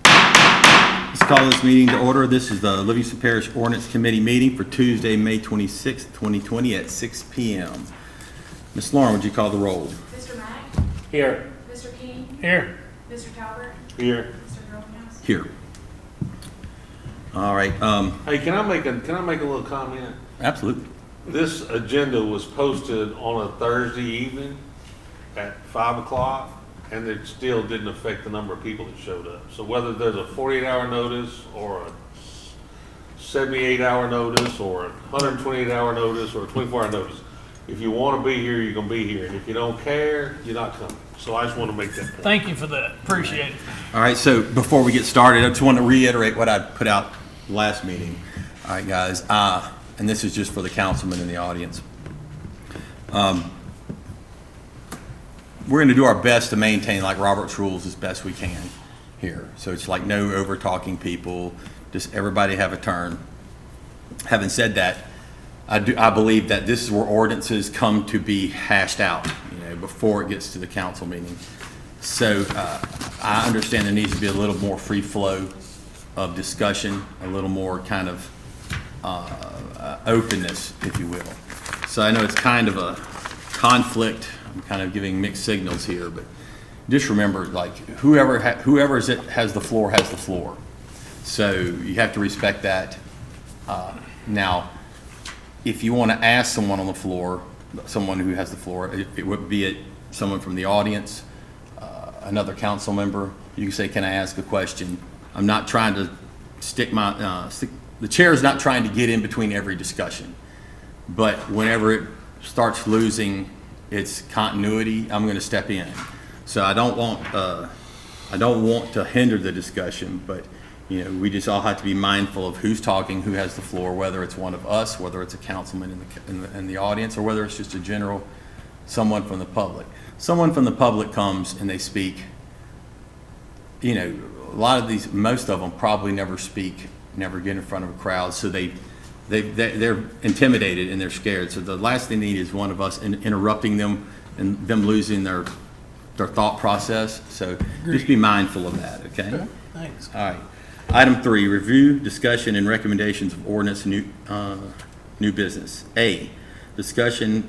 Let's call this meeting to order. This is the Livingston Parish Ordinance Committee meeting for Tuesday, May 26, 2020 at 6 p.m. Ms. Lauren, would you call the roll? Mr. Mack? Here. Mr. King? Here. Mr. Talbert? Here. Mr. Greenhouse? Here. All right. Hey, can I make a little comment? Absolutely. This agenda was posted on a Thursday evening at 5 o'clock, and it still didn't affect the number of people that showed up. So whether there's a 48-hour notice or a 78-hour notice or a 128-hour notice or a 24-hour notice, if you want to be here, you're going to be here. And if you don't care, you're not coming. So I just want to make that point. Thank you for that. Appreciate it. All right. So before we get started, I just want to reiterate what I put out last meeting. All right, guys. And this is just for the councilman in the audience. We're going to do our best to maintain like Robert's rules as best we can here. So it's like no over talking people, just everybody have a turn. Having said that, I believe that this is where ordinances come to be hashed out, before it gets to the council meeting. So I understand there needs to be a little more free flow of discussion, a little more kind of openness, if you will. So I know it's kind of a conflict. I'm kind of giving mixed signals here, but just remember, like whoever has the floor has the floor. So you have to respect that. Now, if you want to ask someone on the floor, someone who has the floor, it would be someone from the audience, another council member. You can say, "Can I ask a question?" I'm not trying to the chair is not trying to get in between every discussion, but whenever it starts losing its continuity, I'm going to step in. So I don't want to hinder the discussion, but we just all have to be mindful of who's talking, who has the floor, whether it's one of us, whether it's a councilman in the audience, or whether it's just a general someone from the public. Someone from the public comes and they speak. A lot of these, most of them probably never speak, never get in front of a crowd, so they're intimidated and they're scared. So the last thing they need is one of us interrupting them and them losing their thought process. So just be mindful of that, okay? Thanks. All right. Item 3, review, discussion, and recommendations of ordinance new business. A, discussion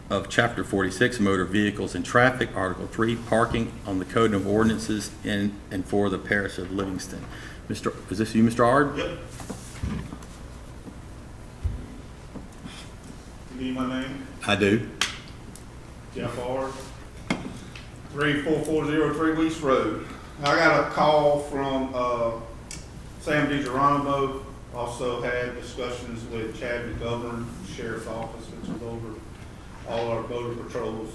of Chapter 46, Motor Vehicles and Traffic, Article 3, Parking on the Code of Ordinances in and for the Parish of Livingston. Is this you, Mr. Ard? Yep. You need my name? I do. Jeff Ard, 34403 East Road. I got a call from Sam DiGeronimo. Also had discussions with Chad McGovern, Sheriff's Office, which is over all our motor patrols.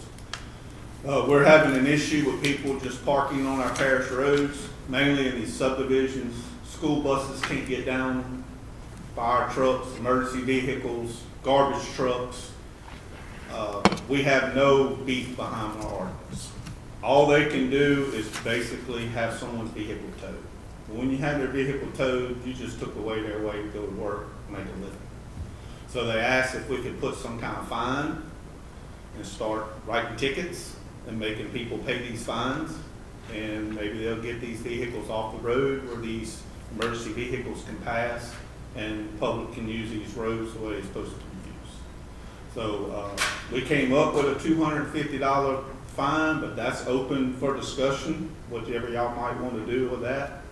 We're having an issue with people just parking on our parish roads, mainly in these subdivisions. School buses can't get down, fire trucks, emergency vehicles, garbage trucks. We have no beef behind our ordinance. All they can do is basically have someone's vehicle towed. When you have their vehicle towed, you just took away their way to go to work, make a living. So they asked if we could put some kind of fine and start writing tickets and making people pay these fines, and maybe they'll get these vehicles off the road where these emergency vehicles can pass and the public can use these roads the way it's supposed to be used. So we came up with a $250 fine, but that's open for discussion, whatever y'all might want to do with that.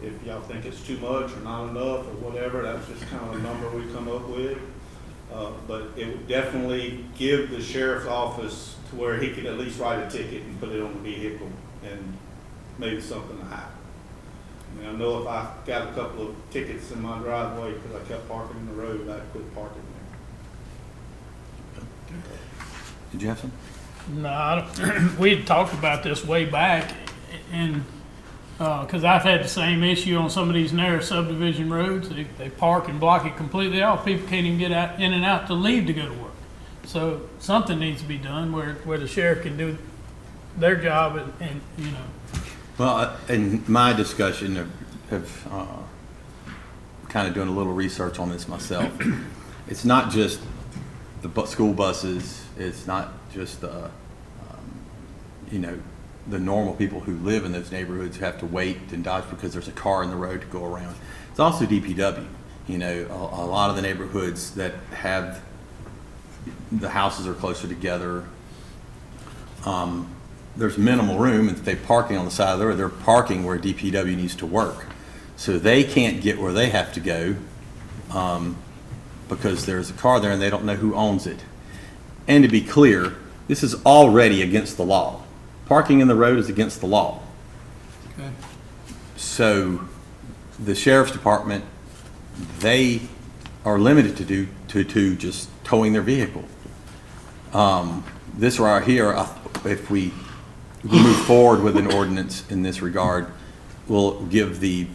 If y'all think it's too much or not enough or whatever, that's just kind of a number we come up with. But it would definitely give the sheriff's office to where he could at least write a ticket and put it on the vehicle and maybe something to happen. I mean, I know if I got a couple of tickets in my driveway because I kept parking in the road, I'd quit parking there. Did you have some? No, we had talked about this way back, and because I've had the same issue on some of these narrow subdivision roads. They park and block it completely off. People can't even get out, in and out to leave to go to work. So something needs to be done where the sheriff can do their job and Well, in my discussion of kind of doing a little research on this myself, it's not just the school buses. It's not just the normal people who live in those neighborhoods who have to wait and dodge because there's a car in the road to go around. It's also DPW. You know, a lot of the neighborhoods that have, the houses are closer together. There's minimal room, and if they're parking on the side of the road, they're parking where DPW needs to work. So they can't get where they have to go because there's a car there and they don't know who owns it. And to be clear, this is already against the law. Parking in the road is against the law. Okay. So the sheriff's department, they are limited to just towing their vehicle. This right here, if we move forward with an ordinance in this regard, will give the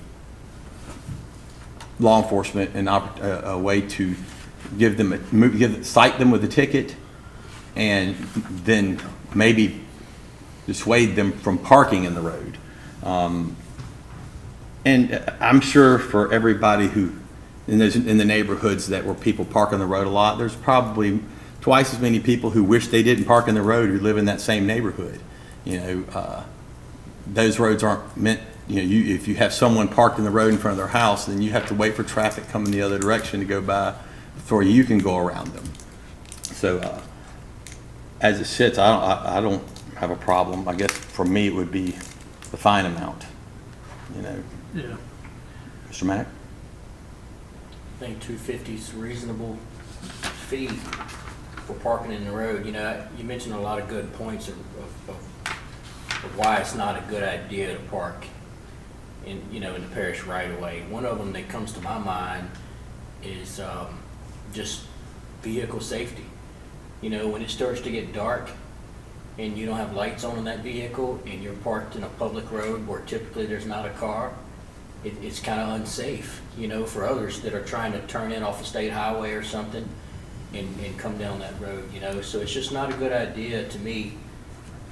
law enforcement a way to cite them with a ticket, and then maybe dissuade them from parking in the road. And I'm sure for everybody who, in the neighborhoods where people park on the road a lot, there's probably twice as many people who wish they didn't park in the road who live in that same neighborhood. You know, those roads aren't meant, you know, if you have someone parked in the road in front of their house, then you have to wait for traffic coming the other direction to go by before you can go around them. So as it sits, I don't have a problem. I guess for me it would be the fine amount, you know. Yeah. Mr. Mack? I think $250 is a reasonable fee for parking in the road. You know, you mentioned a lot of good points of why it's not a good idea to park in the parish right away. One of them that comes to my mind is just vehicle safety. You know, when it starts to get dark and you don't have lights on in that vehicle and you're parked in a public road where typically there's not a car, it's kind of unsafe, you know, for others that are trying to turn in off a state highway or something and come down that road, you know. So it's just not a good idea to me,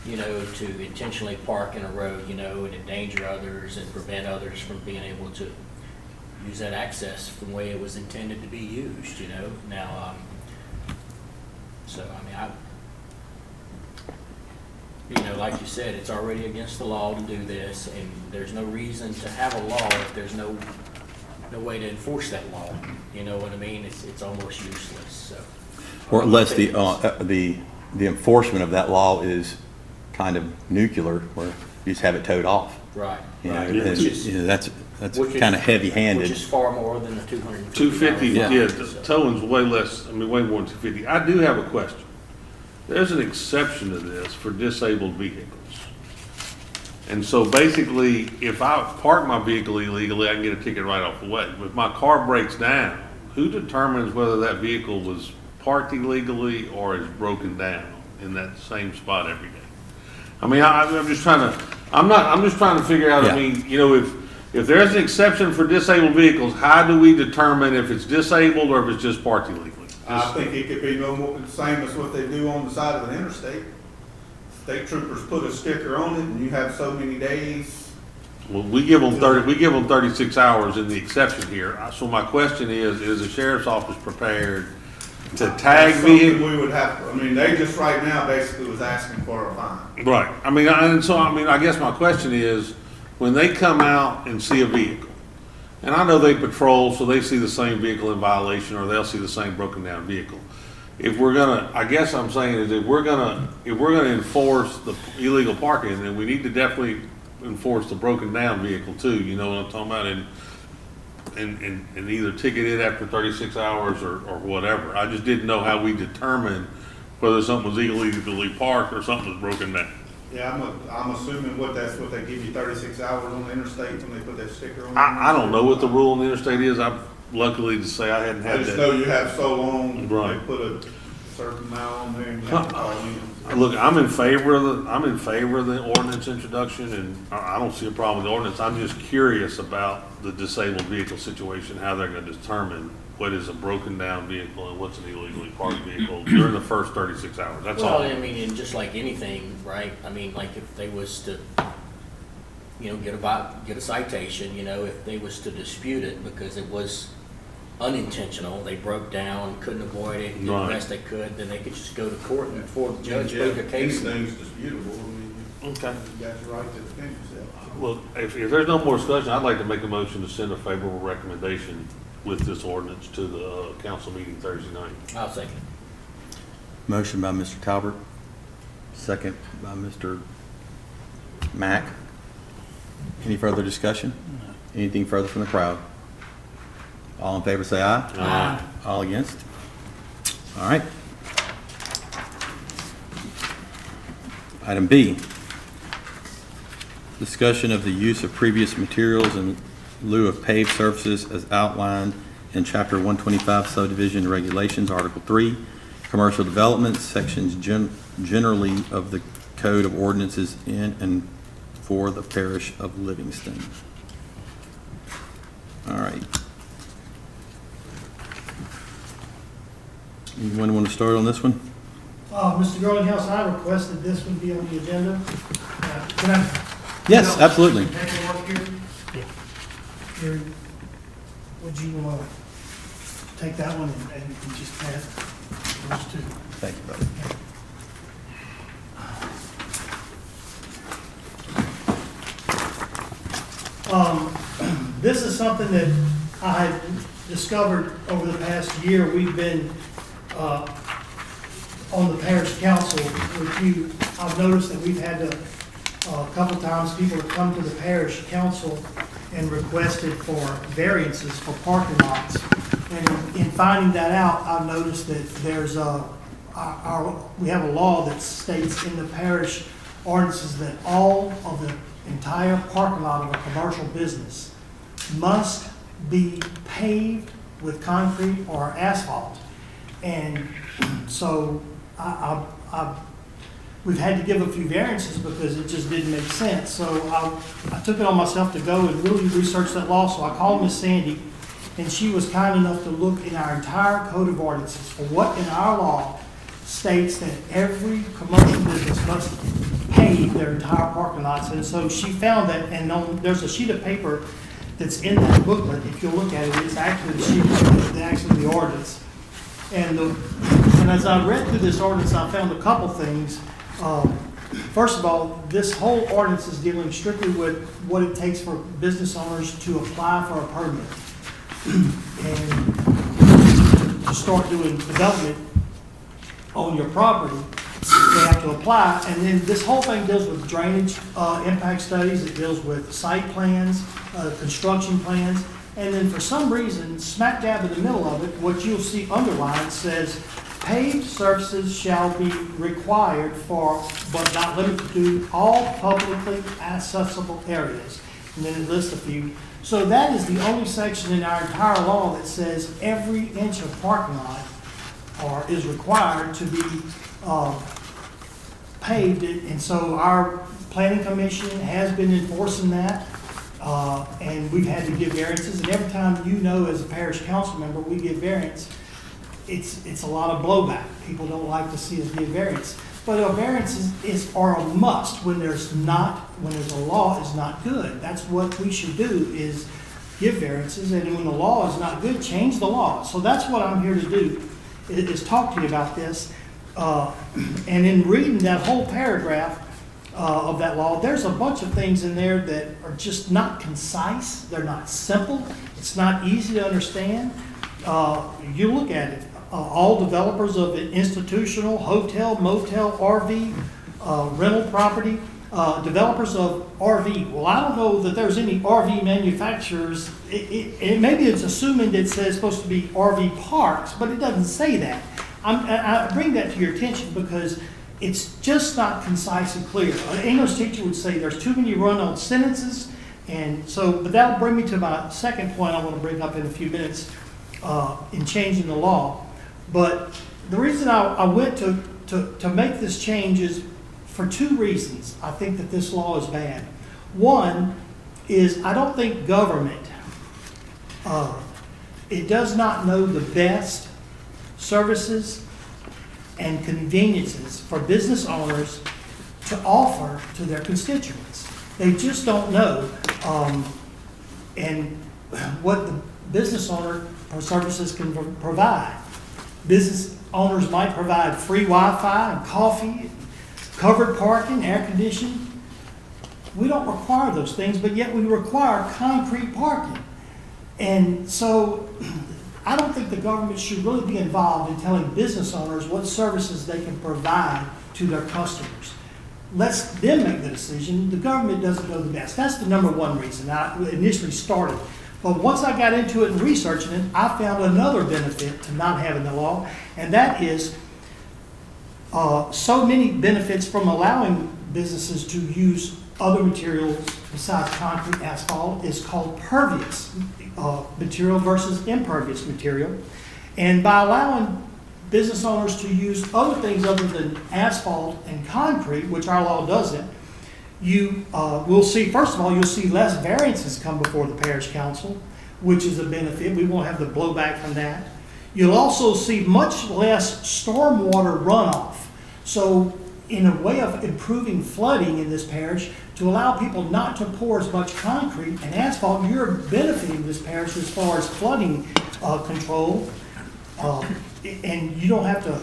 you know, to intentionally park in a road, you know, and endanger others and prevent others from being able to use that access from the way it was intended to be used, you know. Now, so, I mean, you know, like you said, it's already against the law to do this, and there's no reason to have a law if there's no way to enforce that law. You know what I mean? It's almost useless. So, Or unless the enforcement of that law is kind of nuclear, where you just have it towed off. right, You know, right. and, you know, that's kind of heavy-handed. Which is far more than the $250. 250, Yeah. yeah, towing's way less, I mean, way more than 250. I do have a question. There's an exception to this for disabled vehicles. And so basically, if I park my vehicle illegally, I can get a ticket right off the way. But if my car breaks down, who determines whether that vehicle was parked illegally or is broken down in that same spot every day? I mean, I'm just trying to figure out, Yeah. I mean, you know, if there's an exception for disabled vehicles, how do we determine if it's disabled or if it's just parked illegally? I think it could be no more, the same as what they do on the side of the interstate. State troopers put a sticker on it, and you have so many days. Well, we give them 36 hours in the exception here. So my question is the sheriff's office prepared to tag That's something vehicles? we would have, I mean, they just right now basically was asking for a fine. Right. I mean, I guess my question is, when they come out and see a vehicle, and I know they patrol, so they see the same vehicle in violation, or they'll see the same broken down vehicle. If we're gonna, I guess I'm saying is if we're gonna enforce the illegal parking, then we need to definitely enforce the broken down vehicle too, you know what I'm talking about? And either ticket it after 36 hours or whatever. I just didn't know how we determine whether something was illegally parked or something was broken down. Yeah, I'm assuming that's what they give you 36 hours on the interstate when they put that sticker on. I don't know what the rule on the interstate is. I'm luckily to say I hadn't I had just that. know you have so long, Right. they put a certain amount on there and you have to call in. Look, I'm in favor of the ordinance introduction, and I don't see a problem with the ordinance. I'm just curious about the disabled vehicle situation, how they're gonna determine what is a broken down vehicle and what's an illegally parked vehicle during the first 36 hours. That's all. Well, I mean, and just like anything, right? I mean, like if they was to, you know, get a citation, you know, if they was to dispute it because it was unintentional, they broke down, couldn't avoid it, did the Right. best they could, then they could just go to court and before the judge made their case. Anything's disputable. I mean, Okay. You got your right to defend yourself. Well, if there's no more discussion, I'd like to make a motion to send a favorable recommendation with this ordinance to the council meeting Thursday night. I'll second. Motion by Mr. Talbert, second by Mr. Mack. Any further discussion? Anything further from the crowd? All in favor say aye. Aye. All against? All right. Item B, discussion of the use of previous materials in lieu of paved surfaces as outlined in Chapter 125 subdivision regulations, Article 3, commercial development, sections generally of the Code of Ordinances in and for the parish of Livingston. All right. Anyone want to start on this one? Mr. Greenhouse, I requested this one be on the agenda. Can I? Yes, absolutely. Paperwork here? Yeah. Here, would you take that one and just pass those two? Thank you, brother. This is something that I had discovered over the past year. We've been on the parish council with you. I've noticed that we've had a couple times people have come to the parish council and requested for variances for parking lots. And in finding that out, I've noticed that there's we have a law that states in the parish ordinances that all of the entire parking lot of a commercial business must be paved with concrete or asphalt. And so we've had to give a few variances because it just didn't make sense. So I took it on myself to go and really research that law. So I called Miss Sandy, and she was kind enough to look in our entire code of ordinances for what in our law states that every commercial business must pave their entire parking lots. And so she found that, and there's a sheet of paper that's in that booklet. If you look at it, it's actually the sheet of paper, actually the ordinance. And as I read through this ordinance, I found a couple things. First of all, this whole ordinance is dealing strictly with what it takes for business owners to apply for a permit and to start doing development on your property. They have to apply, and then this whole thing deals with drainage impact studies. It deals with site plans, construction plans. And then for some reason, smack dab in the middle of it, what you'll see underlined says, paved surfaces shall be required for, but not limited to, all publicly accessible areas. And then it lists a few. So that is the only section in our entire law that says every inch of parking lot is required to be paved. And so our planning commission has been enforcing that. And we've had to give variances, and every time as a parish council member, we give variance, it's a lot of blowback. People don't like to see us give variance. But a variance are a must when there's a law is not good. That's what we should do, is give variances, and when the law is not good, change the law. So that's what I'm here to do, is talk to you about this. And in reading that whole paragraph, of that law, there's a bunch of things in there that are just not concise. They're not simple. It's not easy to understand. You look at it, all developers of institutional, hotel, motel, RV, rental property, developers of RV. Well, I don't know that there's any RV manufacturers. Maybe it's assuming that it says supposed to be RV parks, but it doesn't say that. I bring that to your attention because it's just not concise and clear. An English teacher would say there's too many run-on sentences, and so, but that'll bring me to my second point I want to bring up in a few minutes in changing the law. But the reason I went to make this change is for two reasons. I think that this law is bad. One is I don't think government, it does not know the best services and conveniences for business owners to offer to their constituents. They just don't know. And what the business owner services can provide. Business owners might provide free Wi-Fi and coffee, covered parking, air conditioning, we don't require those things, but yet we require concrete parking. And so I don't think the government should really be involved in telling business owners what services they can provide to their customers. Let them make the decision. The government doesn't know the best. That's the number one reason I initially started. But once I got into it and researching it, I found another benefit to not having the law, and that is so many benefits from allowing businesses to use other materials besides concrete, asphalt, is called pervious material versus impervious material. And by allowing business owners to use other things other than asphalt and concrete, which our law doesn't, you will see, first of all, you'll see less variances come before the parish council, which is a benefit. We won't have the blowback from that. You'll also see much less stormwater runoff. So in a way of improving flooding in this parish, to allow people not to pour as much concrete and asphalt, you're benefiting this parish as far as flooding control. And you don't have to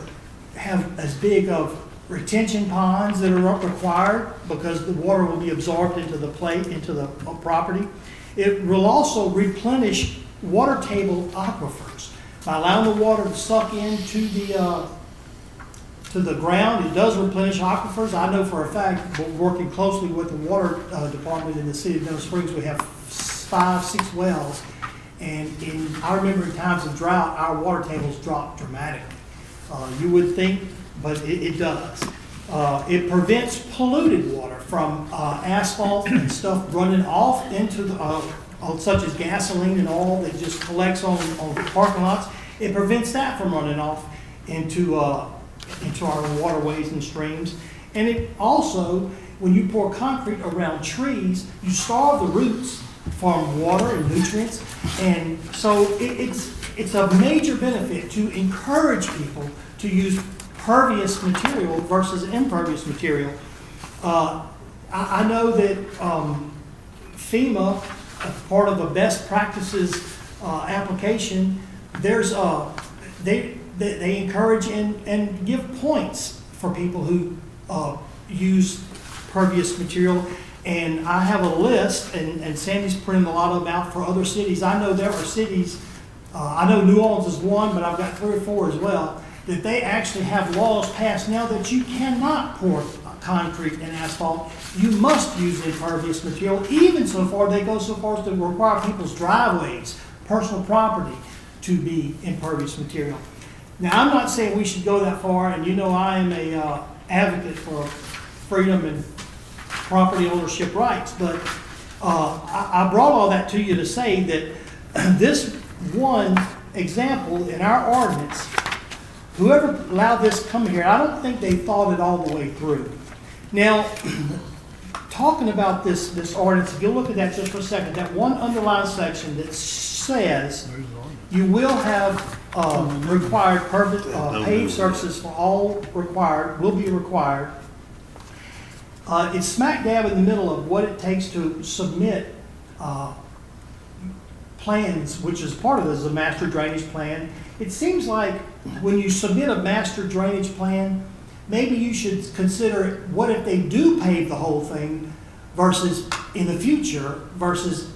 have as big of retention ponds that are required because the water will be absorbed into the property. It will also replenish water table aquifers. By allowing the water to suck into the ground, it does replenish aquifers. I know for a fact, working closely with the water department in the city of Mineral Springs, we have 5-6 wells. And I remember in times of drought, our water tables drop dramatically. You would think, but it does. It prevents polluted water from asphalt and stuff running off into such as gasoline and oil that just collects on parking lots. It prevents that from running off into our waterways and streams. And it also, when you pour concrete around trees, you starve the roots from water and nutrients. And so it's a major benefit to encourage people to use pervious material versus impervious material. I know that FEMA, part of the best practices application, there's they encourage and give points for people who use pervious material. And I have a list, and Sandy's printing a lot of them out for other cities. I know there are cities, I know New Orleans is one, but I've got 3 or 4 as well, that they actually have laws passed now that you cannot pour concrete and asphalt. You must use impervious material. Even so far, they go so far as to require people's driveways, personal property, to be impervious material. Now, I'm not saying we should go that far, and you know I am a advocate for freedom and property ownership rights, but I brought all that to you to say that this one example in our ordinance, whoever allowed this to come here, I don't think they thought it all the way through. Now, talking about this ordinance, if you look at that just for a second, that one underlined section that says you will have required paved surfaces for all required, will be required. It's smack dab in the middle of what it takes to submit plans, which is part of this, is a master drainage plan. It seems like when you submit a master drainage plan, maybe you should consider what if they do pave the whole thing versus in the future versus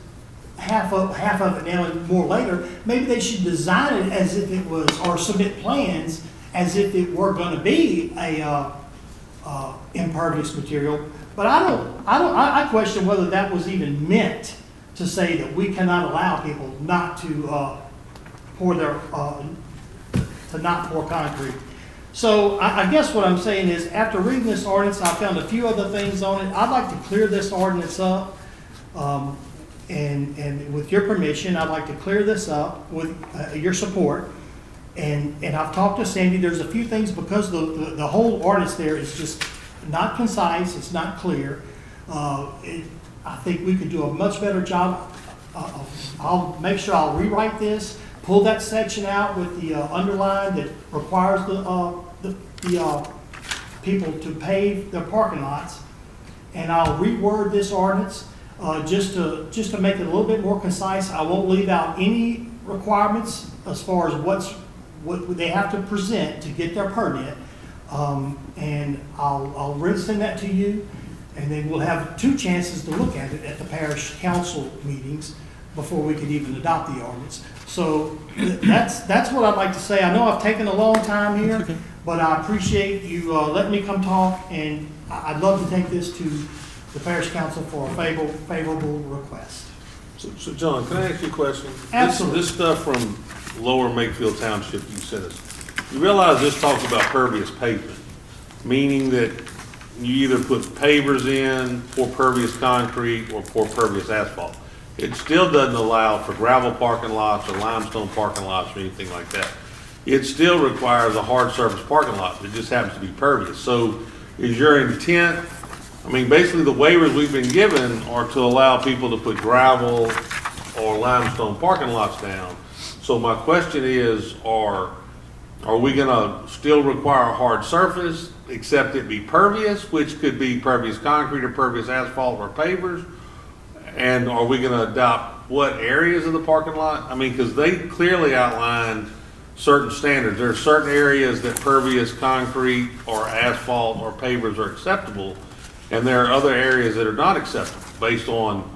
half of it now and more later. Maybe they should design it as if it was, or submit plans as if it were going to be a impervious material. But I question whether that was even meant to say that we cannot allow people not to not pour concrete. So I guess what I'm saying is, after reading this ordinance, I found a few other things on it. I'd like to clear this ordinance up, and with your permission, I'd like to clear this up with your support. And I've talked to Sandy. There's a few things because the whole ordinance there is just not concise. It's not clear. I think we could do a much better job. I'll make sure I'll rewrite this, pull that section out with the underline that requires the people to pave their parking lots, and I'll reword this ordinance just to make it a little bit more concise. I won't leave out any requirements as far as what they have to present to get their permit, and I'll resend that to you. And then we'll have 2 chances to look at it at the parish council meetings before we could even adopt the ordinance. So that's what I'd like to say. I know I've taken a long time here, but I appreciate you letting me come talk, and I'd love to take this to the parish council for a favorable request. So John, can I ask you a question? Absolutely. This stuff from Lower Makefield Township you sent us, you realize this talks about pervious pavement, meaning that you either put pavers in, pour pervious concrete, or pour pervious asphalt. It still doesn't allow for gravel parking lots or limestone parking lots or anything like that. It still requires a hard surface parking lot. It just happens to be pervious. So is your intent, I mean, basically the waivers we've been given are to allow people to put gravel or limestone parking lots down. So my question is, are we gonna still require a hard surface, except it be pervious, which could be pervious concrete or pervious asphalt or pavers? And are we gonna adopt what areas of the parking lot? I mean, because they clearly outlined certain standards. There are certain areas that pervious concrete or asphalt or pavers are acceptable, and there are other areas that are not acceptable based on,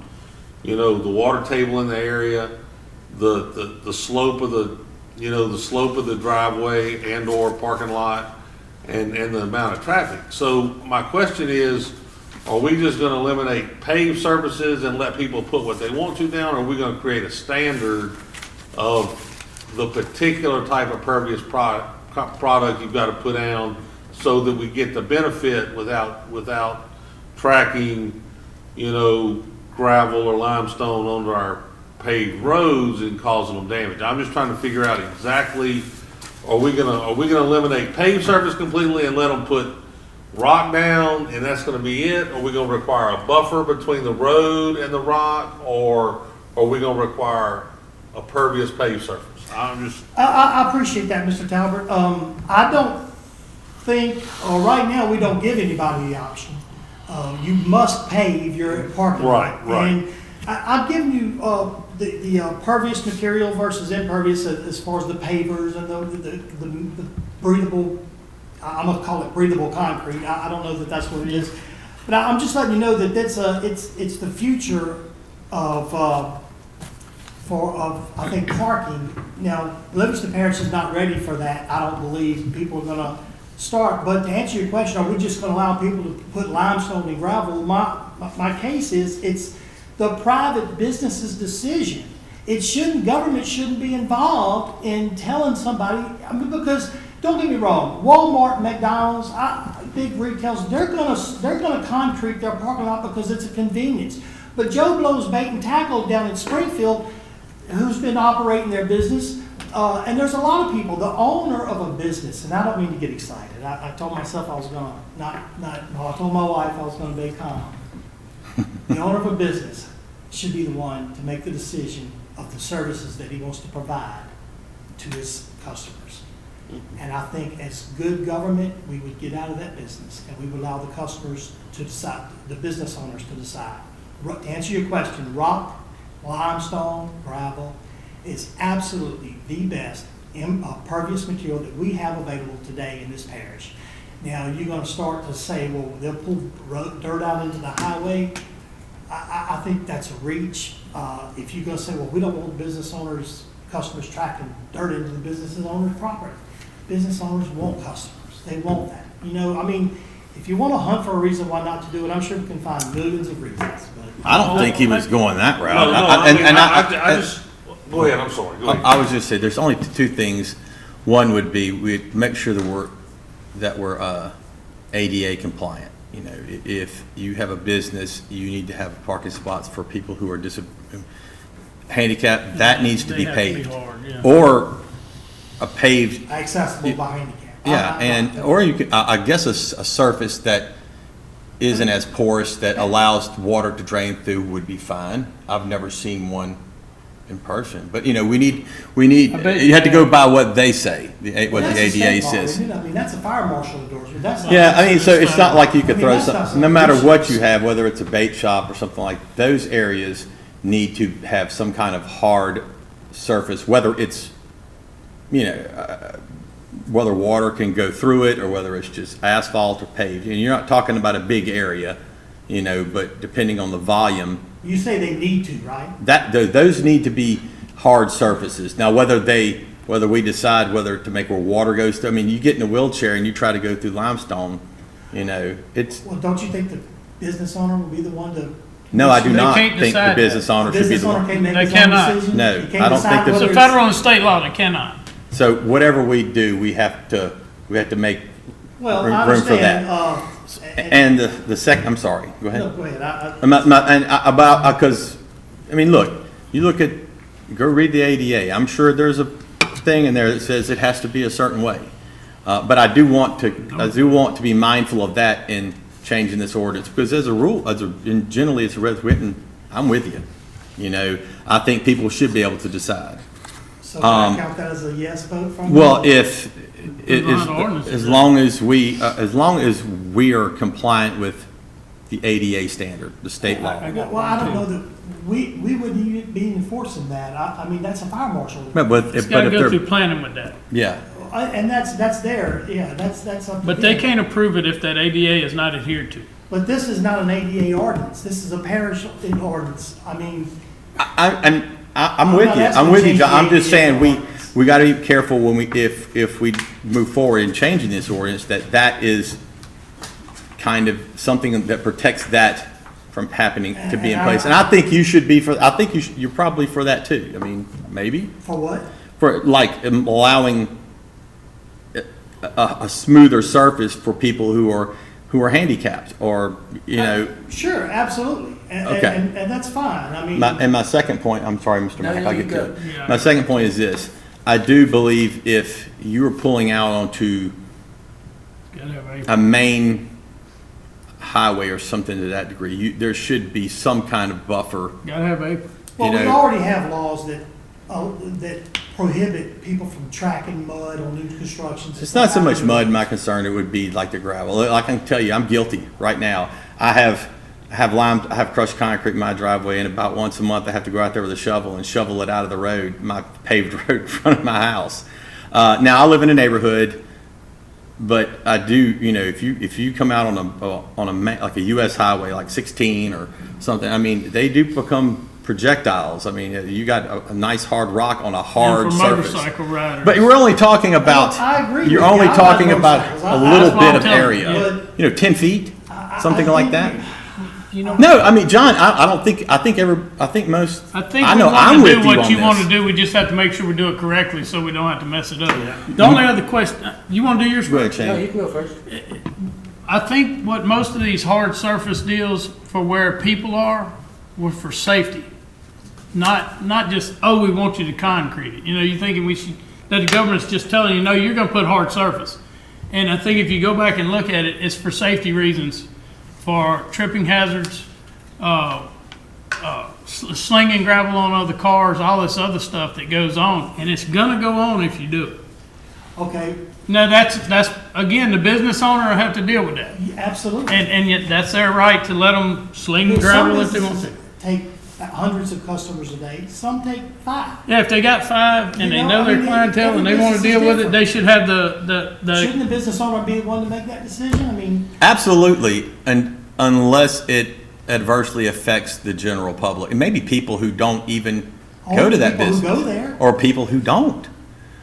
you know, the water table in the area, the slope of the, you know, the slope of the driveway and or parking lot, and the amount of traffic. So my question is, are we just gonna eliminate paved surfaces and let people put what they want to down, or are we gonna create a standard of the particular type of pervious product you've gotta put down so that we get the benefit without tracking, you know, gravel or limestone onto our paved roads and causing them damage? I'm just trying to figure out exactly, are we gonna eliminate paved surface completely and let them put rock down and that's gonna be it? Are we gonna require a buffer between the road and the rock, or are we gonna require a pervious paved surface? I appreciate that, Mr. Talbert. I don't think, or right now, we don't give anybody the option. You must pave your parking lot. Right. And I've given you the pervious material versus impervious as far as the pavers and the breathable, I'm gonna call it breathable concrete. I don't know that that's what it is. But I'm just letting you know that it's the future of I think parking. Now, Livingston Parish is not ready for that. I don't believe people are gonna start. But to answer your question, are we just gonna allow people to put limestone and gravel? My case is, it's the private business's decision. Government shouldn't be involved in telling somebody, I mean, because don't get me wrong, Walmart, McDonald's, big retailers, they're gonna concrete their parking lot because it's a convenience. But Joe Blow's Bait and Tackle down in Springfield, who's been operating their business, and there's a lot of people, the owner of a business, and I don't mean to get excited. I told myself I was gonna I told my wife I was gonna be calm. The owner of a business should be the one to make the decision of the services that he wants to provide to his customers. And I think as good government, we would get out of that business and we would allow the customers to decide, the business owners to decide. To answer your question, rock, limestone, gravel is absolutely the best pervious material that we have available today in this parish. Now, you're going to start to say, well, they'll pull dirt out into the highway. I think that's a reach. If you're going to say, well, we don't want business owners, customers tracking dirt into the business owners' property. Business owners want customers. They want that. You know, I mean, if you want to hunt for a reason why not to do it, I'm sure we can find millions of reasons. But I don't think he was going that route. I just, go ahead, I'm sorry. Go ahead. I was just saying, there's only 2 things. One would be, we'd make sure that we're ADA compliant. You know, if you have a business, you need to have parking spots for people who are handicapped. That needs to be They have to be paved, hard, yeah. or a paved. accessible by handicap. Yeah, or you could, I guess, a surface that isn't as porous, that allows water to drain through would be fine. I've never seen one in person, but you know, we need. You have to go by what they say, what the ADA says. I mean, that's a fire marshal endorsement. That's not. Yeah, I mean, so it's not like you could I mean, throw that's not something, something no matter we what should- you have, whether it's a bait shop or something like, those areas need to have some kind of hard surface, whether it's, you know, whether water can go through it or whether it's just asphalt or paved. And you're not talking about a big area. but depending on the volume, You say they need to, right? those need to be hard surfaces. Now, whether we decide whether to make where water goes through, I mean, you get in a wheelchair and you try to go through limestone, it's, Well, don't you think the business owner will be the one to? no, I do They not can't think the decide business that. owner should be Business the owner one. can't make They his own cannot. decision? No, He can't I don't decide think that- whether It's a it's- federal and state law that cannot. So whatever we do, we have to make Well, room I for understand, that. And the second, I'm sorry, go ahead. No, go ahead. Because, I mean, look, go read the ADA. I'm sure there's a thing in there that says it has to be a certain way. But I do want to be mindful of that in changing this ordinance, because as a rule, and generally it's written, I'm with you. I think people should be able to decide. So can I count that as a yes vote from? Well, you? as long as we are compliant with the ADA standard, the state law. Well, I don't know that, we wouldn't even be enforcing that. I mean, that's a fire marshal. But It's if gotta go they're, through planning with that. yeah, And that's there, yeah, that's up to But they them. can't approve it if that ADA is not adhered to. But this is not an ADA ordinance, this is a parish ordinance. I mean, I'm with you. I'm with you, John. I'm just saying, we gotta be careful when if we move forward in changing this ordinance, that is kind of something that protects that from happening to be in place. And I think you should be you're probably for that too. I mean, maybe, for what? for like allowing a smoother surface for people who are handicapped or, Sure, absolutely, Okay. and that's fine, I mean. my second point, I'm sorry, Mr. Mack, I'll you get to go. it. Yeah. My second point is this: I do believe if you are pulling out onto Gotta have a main highway or something to that degree, there should be some kind of buffer. Gotta have apron. Well, we know- already have laws that prohibit people from tracking mud on new constructions. It's not so much mud, my concern, it would be like the gravel. I can tell you, I'm guilty right now. I have crushed concrete in my driveway, and about once a month I have to go out there with a shovel and shovel it out of the road, my paved road in front of my house. Now I live in a neighborhood, but I do, if you come out like a US highway, like 16 or something, I mean, they do become projectiles. I mean, you got a nice hard rock on a hard And for surface. motorcycle riders. But we're only talking about, I agree you're with you. only I like talking about motorcycles. a I- little that's what I'm bit of telling you. area, 10 feet, something like that. You know, No, I mean, John, I don't think, I think most, I think I we know want I'm to with do you what on you want to this. do, we just have to make sure we do it correctly so we don't have to mess it up. The only other question, you want to do yours Go ahead, first? No, Shane. you can go first. I think what most of these hard surface deals for where people are were for safety. Not just, we want you to concrete it. You're thinking that the government's just telling you, no, you're gonna put hard surface. And I think if you go back and look at it, it's for safety reasons, for tripping hazards, slinging gravel on other cars, all this other stuff that goes on. And it's gonna go on if you do it. Okay, Now, that's, again, the business owner will have to deal with that. absolutely. And yet, that's their right to let them sling Some gravel if they want to. businesses take hundreds of customers a day, some take 5. Yeah, if they got 5 and they know their clientele and they want to every deal with business it, is they should have the Shouldn't the business owner be the one to make that decision? I mean, Absolutely, and unless it adversely affects the general public, and maybe people who don't even go to that people who business. go there. Or people who don't.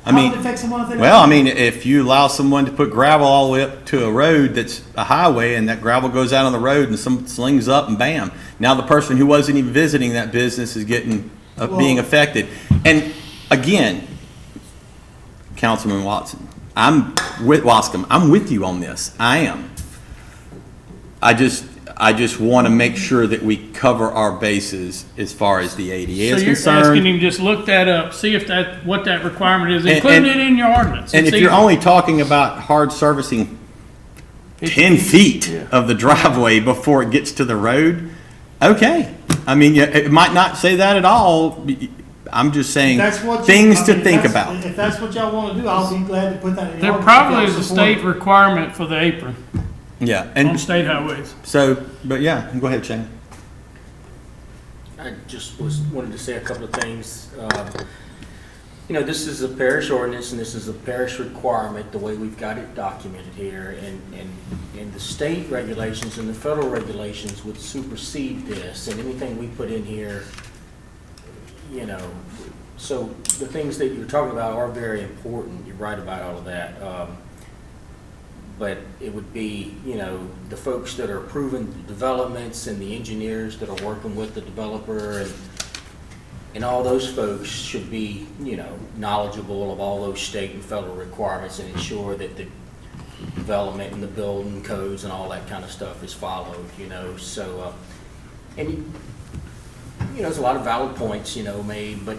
I How mean, would it affect someone if they don't? well, I mean, if you allow someone to put gravel all the way up to a road that's a highway, and that gravel goes out on the road and some slings up and bam, now the person who wasn't even visiting that business is getting, being Well- affected. And again, Councilman Watson, I'm with you on this. I am. I just want to make sure that we cover our bases as far as the ADA So is you're asking concerned. him, just look that up, see if what that requirement is, And- include and- it in your ordinance. And It's if you're easy. only talking about hard servicing 10 feet of the driveway before it gets to the road, okay. I mean, it might not say that at all. I'm just saying That's what things I to mean, think that's- about. If that's what y'all want to do, I'll be glad to put that in the There ordinance. probably if is y'all a support it. state requirement for the apron Yeah, on and state highways. so, but yeah, go ahead, Shane. I just wanted to say a couple of things. you know, this is a parish ordinance and this is a parish requirement, the way we've got it documented here. And the state regulations and the federal regulations would supersede this, and anything we put in here, you know, so the things that you're talking about are very important. You're right about all of that. But it would be, you know, the folks that are approving the developments and the engineers that are working with the developer and all those folks should be, you know, knowledgeable of all those state and federal requirements and ensure that the development and the building codes and all that kind of stuff is followed, you know, so, and, you know, there's a lot of valid points, you know, made, but,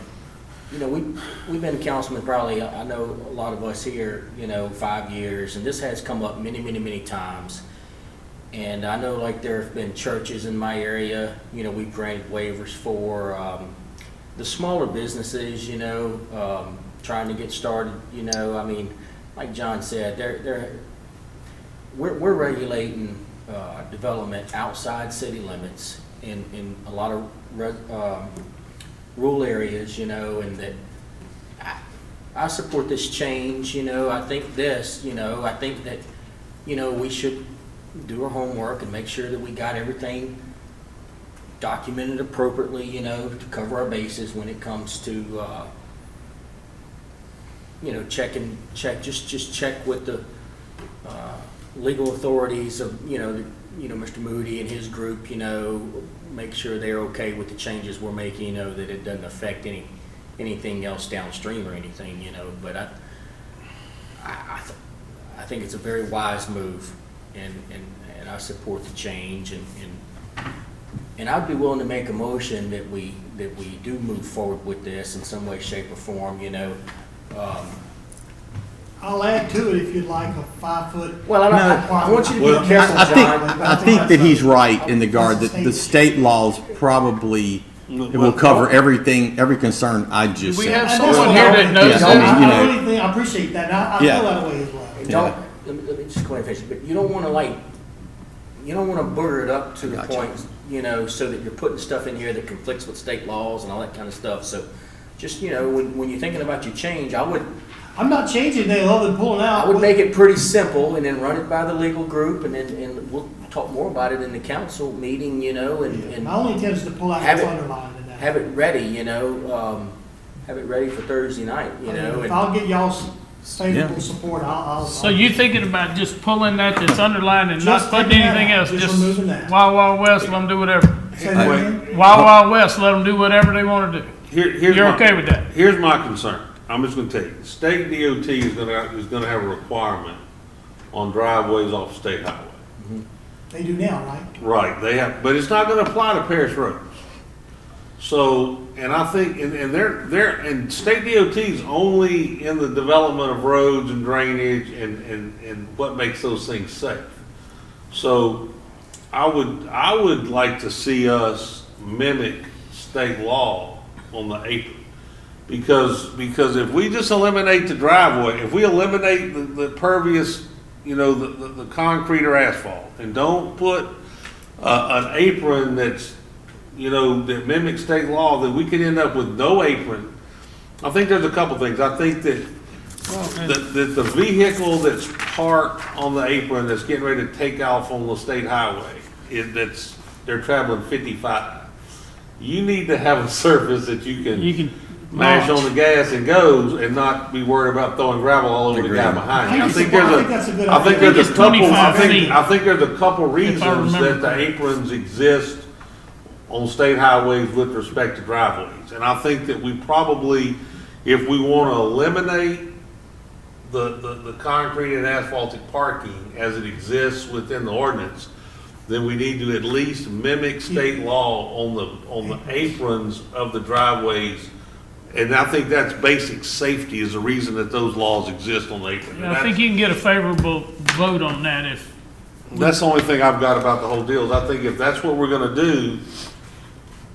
you know, we've been councilmen probably, I know a lot of us here, you know, 5 years, and this has come up many, many, many times. And I know, like, there have been churches in my area, you know, we've granted waivers for, the smaller businesses, you know, trying to get started, you know, I mean, like John said, we're regulating development outside city limits in a lot of rural areas, you know, and that I support this change, you know. I think this, you know, I think that, you know, we should do our homework and make sure that we got everything documented appropriately, you know, to cover our bases when it comes to, you know, check with the legal authorities of, you know, Mr. Moody and his group, you know, make sure they're okay with the changes we're making, you know, that it doesn't affect anything else downstream or anything, you know. But I think it's a very wise move, and I support the change, and I'd be willing to make a motion that we do move forward with this in some way, shape, or form, you know. I'll add to it if you'd like a 5-foot. Well, I want you to Well, be careful, John. I think that he's right in the regard that the state laws probably will cover everything, every concern I just We said. have And that's someone what here I- that knows Yeah, I mean, that. you know. I really think, I appreciate that, and I Yeah. feel that way as well. Let me just go ahead and finish, but you don't want to booger it up to the Gotcha. point, you know, so that you're putting stuff in here that conflicts with state laws and all that kind of stuff. So just, you know, when you're thinking about your change, I'm not changing anything other than pulling out. I would make it pretty simple and then run it by the legal group, and we'll talk more about it in the council meeting, you know, and My only intent is to pull out Have what's it- underlined in that. have it ready, you know, have it ready for Thursday night, you know. If and- I'll get y'all's favorable support, I'll. So you thinking about just pulling that's underlined and not Just putting taking that anything out, else? just Just removing that. Wild Wild West, let them do whatever. Say that again? Wild Wild West, let them do whatever they want to do. Here's You're my- okay with that? Here's my concern. I'm just gonna tell you, state DOT is gonna have a requirement on driveways off state highway. They do now, right? Right, they have, but it's not gonna apply to parish roads. So, and I think, and state DOT's only in the development of roads and drainage and what makes those things safe. So, I would like to see us mimic state law on the apron. Because if we just eliminate the driveway, if we eliminate the pervious, you know, the concrete or asphalt, and don't put an apron that's, you know, that mimics state law, then we could end up with no apron. I think there's a couple things. I think that the vehicle that's parked on the apron that's getting ready to take off on the state highway, they're traveling 55. You need to have a surface that you can mash on the gas and goes, and not be worried about throwing gravel all over the guy behind you. I think that's a good I think idea. there's a it's couple, 25 feet. I think there's a couple reasons remember that the aprons exist on state highways with respect to driveways. And I think that we probably, if we want to eliminate the concrete and asphaltic parking as it exists within the ordinance, then we need to at least mimic state law on the aprons of the driveways. And I think that's basic safety is the reason that those laws exist on the apron. And I think you can get a favorable vote on that if, that's the only thing I've got about the whole deal, is I think if that's what we're gonna do,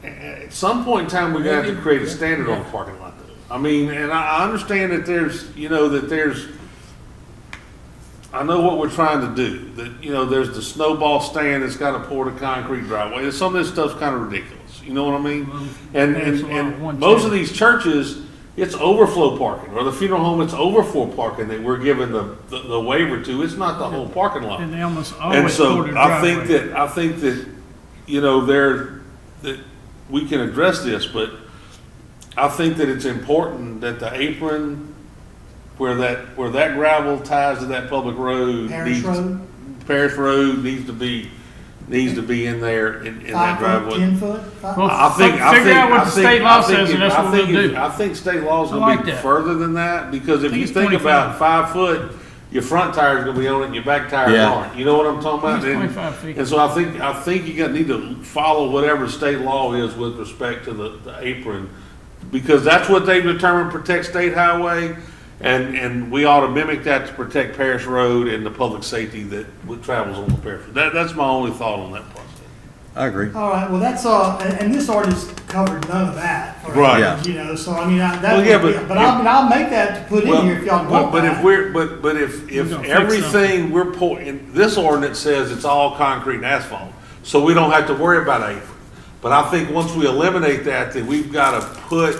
at some point in time, we're gonna have to create a standard on the parking lot. I mean, and I understand that I know what we're trying to do, that, you know, there's the snowball stand that's got a poured concrete driveway, some of this stuff's kind of ridiculous, you know what I mean? That's a lot of And one most chance. of these churches, it's overflow parking, or the funeral home, it's overflow parking that we're giving the waiver to. It's not the whole parking lot. And they almost And always so go to I think driveway. that, you know, that we can address this, but I think that it's important that the apron, where that gravel ties to that public road. Parish Road, Parish Road needs to be in there in that 5 foot, driveway. 10 foot? Well, I think, figure out what the state law says, and that's what we'll do. I think state law's I gonna like be that. further than that, because if think you it's think 25. about 5 foot, your front tire's gonna be on it and your back tires Yeah. aren't. You know what I'm talking I about? think it's And- 25 feet. And so I think you need to follow whatever state law is with respect to the apron, because that's what they've determined protects state highway, and we ought to mimic that to protect Parish Road and the public safety that travels on the Parish Road. That's my only thought on that process. I agree. All right, well, that's, and this ordinance covered none of that. for Right. Yeah. You know, so I mean, that Well, would yeah, be, but- but I'll make that to put in here if y'all want But if that. if gonna fix everything we're putting, this ordinance says it's all concrete and asphalt, so we don't have to worry about apron. But I think once we eliminate that, then we've gotta put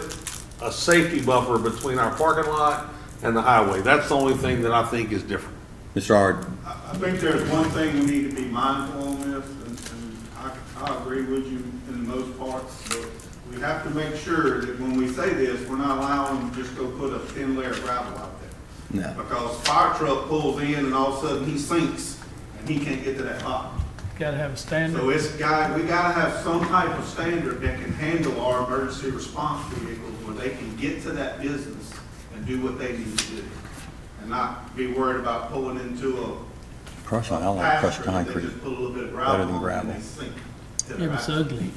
a safety buffer between our parking lot and the highway. That's the only thing that I think is different. Mr. Ard, I think there's one thing we need to be mindful on this, and I agree with you in the most parts, but we have to make sure that when we say this, we're not allowing them to just go put a thin layer of gravel out there. no. Because fire truck pulls in and all of a sudden he sinks and he can't get to that bottom. Gotta have a standard. So we gotta have some type of standard that can handle our emergency response vehicles where they can get to that business and do what they need to do. And not be worried about pulling into a Crush, I like crushed pasture that they concrete. just put a little bit of Better gravel than on gravel. and they sink to Yeah, their but it's axle. ugly.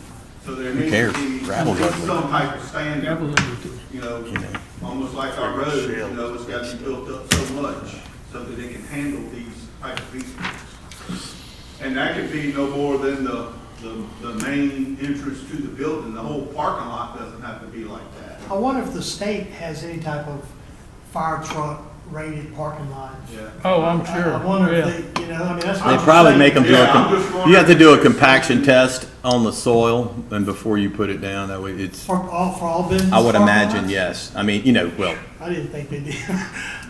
So there needs cares? to be Gravel's ugly. some type of standard, Gravel's ugly too. you know, You know. almost like our roads, you know, it's got to be built up so much so that it can handle these type of vehicles. And that could be no more than the main entrance to the building. The whole parking lot doesn't have to be like that. I wonder if the state has any type of fire truck rated parking lot. Yeah. Oh, I'm sure. I wonder Yeah. if they, you know, I mean, that's. what They I'm probably saying. make them do Yeah, I'm just you have to wondering do a if- compaction test on the soil and before you put it down, that way it's, For all business. I would parking imagine, lots? yes. I mean, you know, well, I didn't think they did.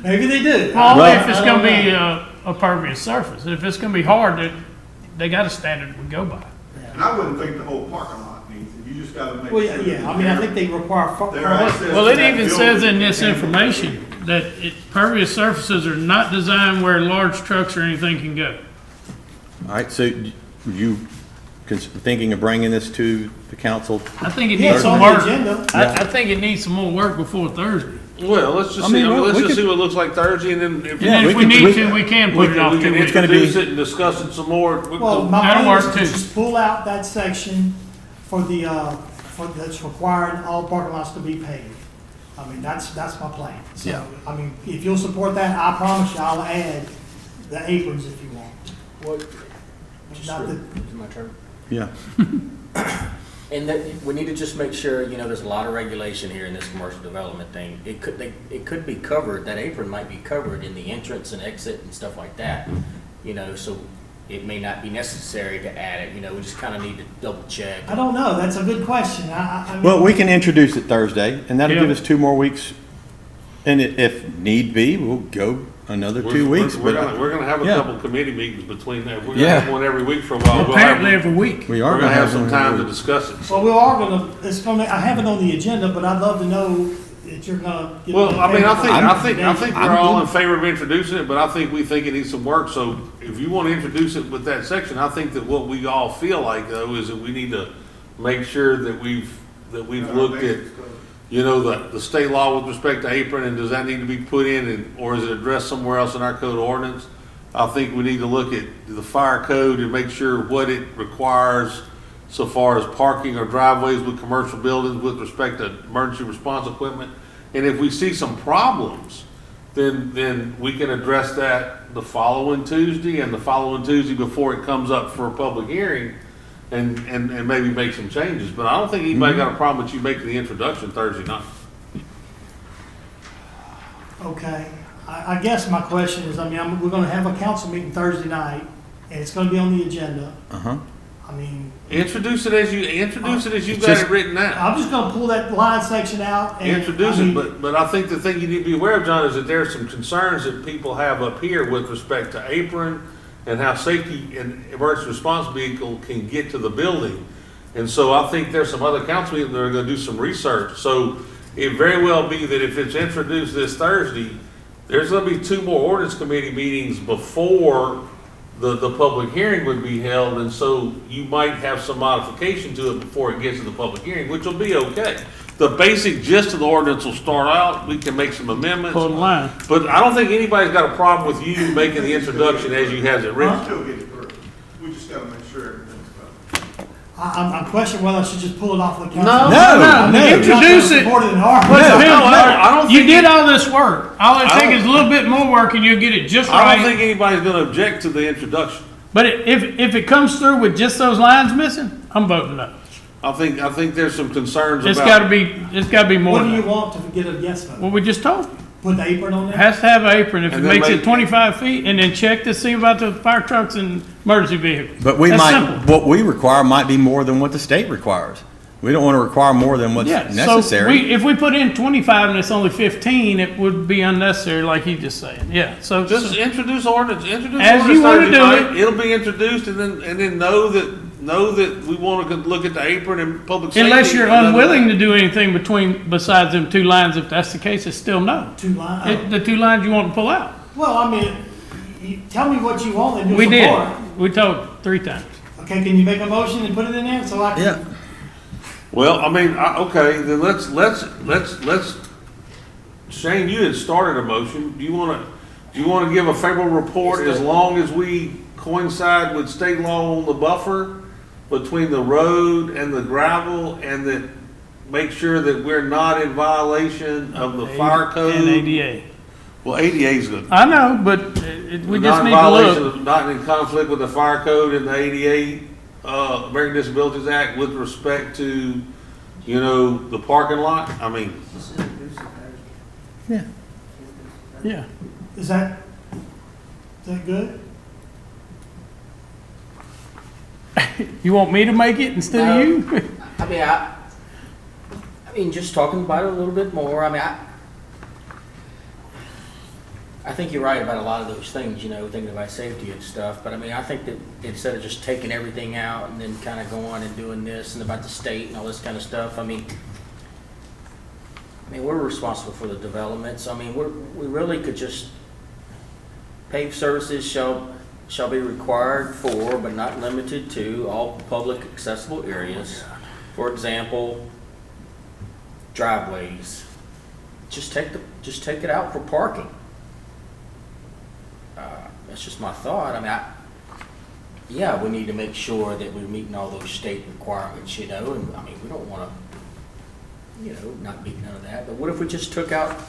Maybe they do. Well, Well- if it's gonna be a pervious surface, if it's gonna be hard, they got a standard we go by. And I wouldn't think the whole parking lot needs it. You just got to make Well, sure. yeah, I mean, I think they require. Their access Well, to it that even says building in this can handle information that pervious surfaces are not designed where large trucks or anything can go. all right, so you thinking of bringing this to the council? I think it Yeah, needs it's some on the work. agenda. I think it needs some more work before Thursday. Well, let's just I mean, see, well, let's we just could- see what it looks like Thursday, and then if Yeah, And we if we can- need we- to, we can we put it off can 2 weeks. It's gonna be- introduce it and discuss it some more. Well, my That'll plan is work to too. just pull out that section for that's required all parking lots to be paved. I mean, that's my plan. So, Yeah. I mean, if you'll support that, I promise you I'll add the aprons if you want. What? Not that- Is it my turn? Yeah. And that, we need to just make sure, you know, there's a lot of regulation here in this commercial development thing. It could be covered, that apron might be covered in the entrance and exit and stuff like that. You know, so it may not be necessary to add it, you know, we just kind of need to double check. I don't know, that's a good question. I mean. Well, we can introduce it Thursday, and that'll give Yeah. us 2 more weeks. And if need be, we'll go another 2 weeks, We're but gonna have a Yeah. couple committee meetings between that. We're gonna Yeah. have one every week for a while. We'll Apparently have- every week. we are We're gonna have some one time to every week. discuss it. Well, we are gonna, I have it on the agenda, but I'd love to know that you're gonna. give me Well, I mean, I think recommendation. we're I'm all good. in favor of introducing it, but I think we think it needs some work. So if you want to introduce it with that section, I think that what we all feel like though is that we need to make sure that we've looked at, you know, the state law with respect to apron, and does that need to be put in, and, or is it addressed somewhere else in our code ordinance? I think we need to look at the fire code and make sure what it requires so far as parking or driveways with commercial buildings with respect to emergency response equipment. And if we see some problems, then we can address that the following Tuesday and the following Tuesday before it comes up for a public hearing, and maybe make some changes. But I don't think anybody got a problem with you making the introduction Thursday night. Okay, I guess my question is, I mean, we're gonna have a council meeting Thursday night, and it's gonna be on the agenda. Uh-huh. I mean, Introduce it as you've got it written out. I'm just gonna pull that line section out and. Introduce I mean, it, but I think the thing you need to be aware of, John, is that there are some concerns that people have up here with respect to apron and how safety and emergency response vehicle can get to the building. And so I think there's some other council people that are gonna do some research. So it very well be that if it's introduced this Thursday, there's gonna be 2 more ordinance committee meetings before the public hearing would be held, and so you might have some modification to it before it gets to the public hearing, which will be okay. The basic gist of the ordinance will start out, we can make some amendments, Pull the line. but I don't think anybody's got a problem with you making the introduction as you has it written. Still get it through. We just gotta make sure everything's covered. I'm questioning whether I should just pull it off the council. No, introduce it. More than ours. I don't You think did all this work. All it takes is a little bit more work and you'll get it just I don't think right. anybody's gonna object to the introduction. But if it comes through with just those lines missing, I'm voting no. I think there's some concerns It's about. gotta be more What do than you that. want to get a yes vote? What we just told you. Put the apron on It there? has to have an apron if it And then makes make- it 25 feet, and then check to see about the fire trucks and emergency vehicles. But we That's might, simple. what we require might be more than what the state requires. We don't want to require more than what's Yeah, so necessary. if we put in 25 and it's only 15, it would be unnecessary, like he's just saying. Yeah, so. Just introduce ordinance, As you wanna Thursday do night. it. It'll be introduced and then know that we want to look at the apron and public safety. Unless you're and unwilling to do anything besides them 2 lines, if that's the case, it's still no. 2 lines? The 2 lines you want to pull out. Well, I mean, you tell me what you want and you'll We did. support. We told 3 times. Okay, can you make a motion and put it in there so I can? Yeah. Well, I mean, okay, then let's, Shane, you had started a motion. Do you want to give a favorable report as long as we coincide with state law on the buffer between the road and the gravel, and that make sure that we're not in violation of the fire code? And ADA. Well, ADA is good. I know, but we just Not in need to violation look. of- Not in conflict with the fire code and the ADA, American Disabilities Act with respect to, the parking lot. I mean, Yeah. Is that good? You want me to make it instead of you? I mean, just talking about it a little bit more, I think you're right about a lot of those things, thinking about safety and stuff, but I think that instead of just taking everything out and then kind of going and doing this and about the state and all this kind of stuff, we're responsible for the development, so we really could just, paved surfaces shall be required for, but not limited to, all public accessible areas. For example, driveways. Just take it out for parking. That's just my thought. Yeah, we need to make sure that we're meeting all those state requirements, and we don't want to, not meet none of that. But what if we just took it out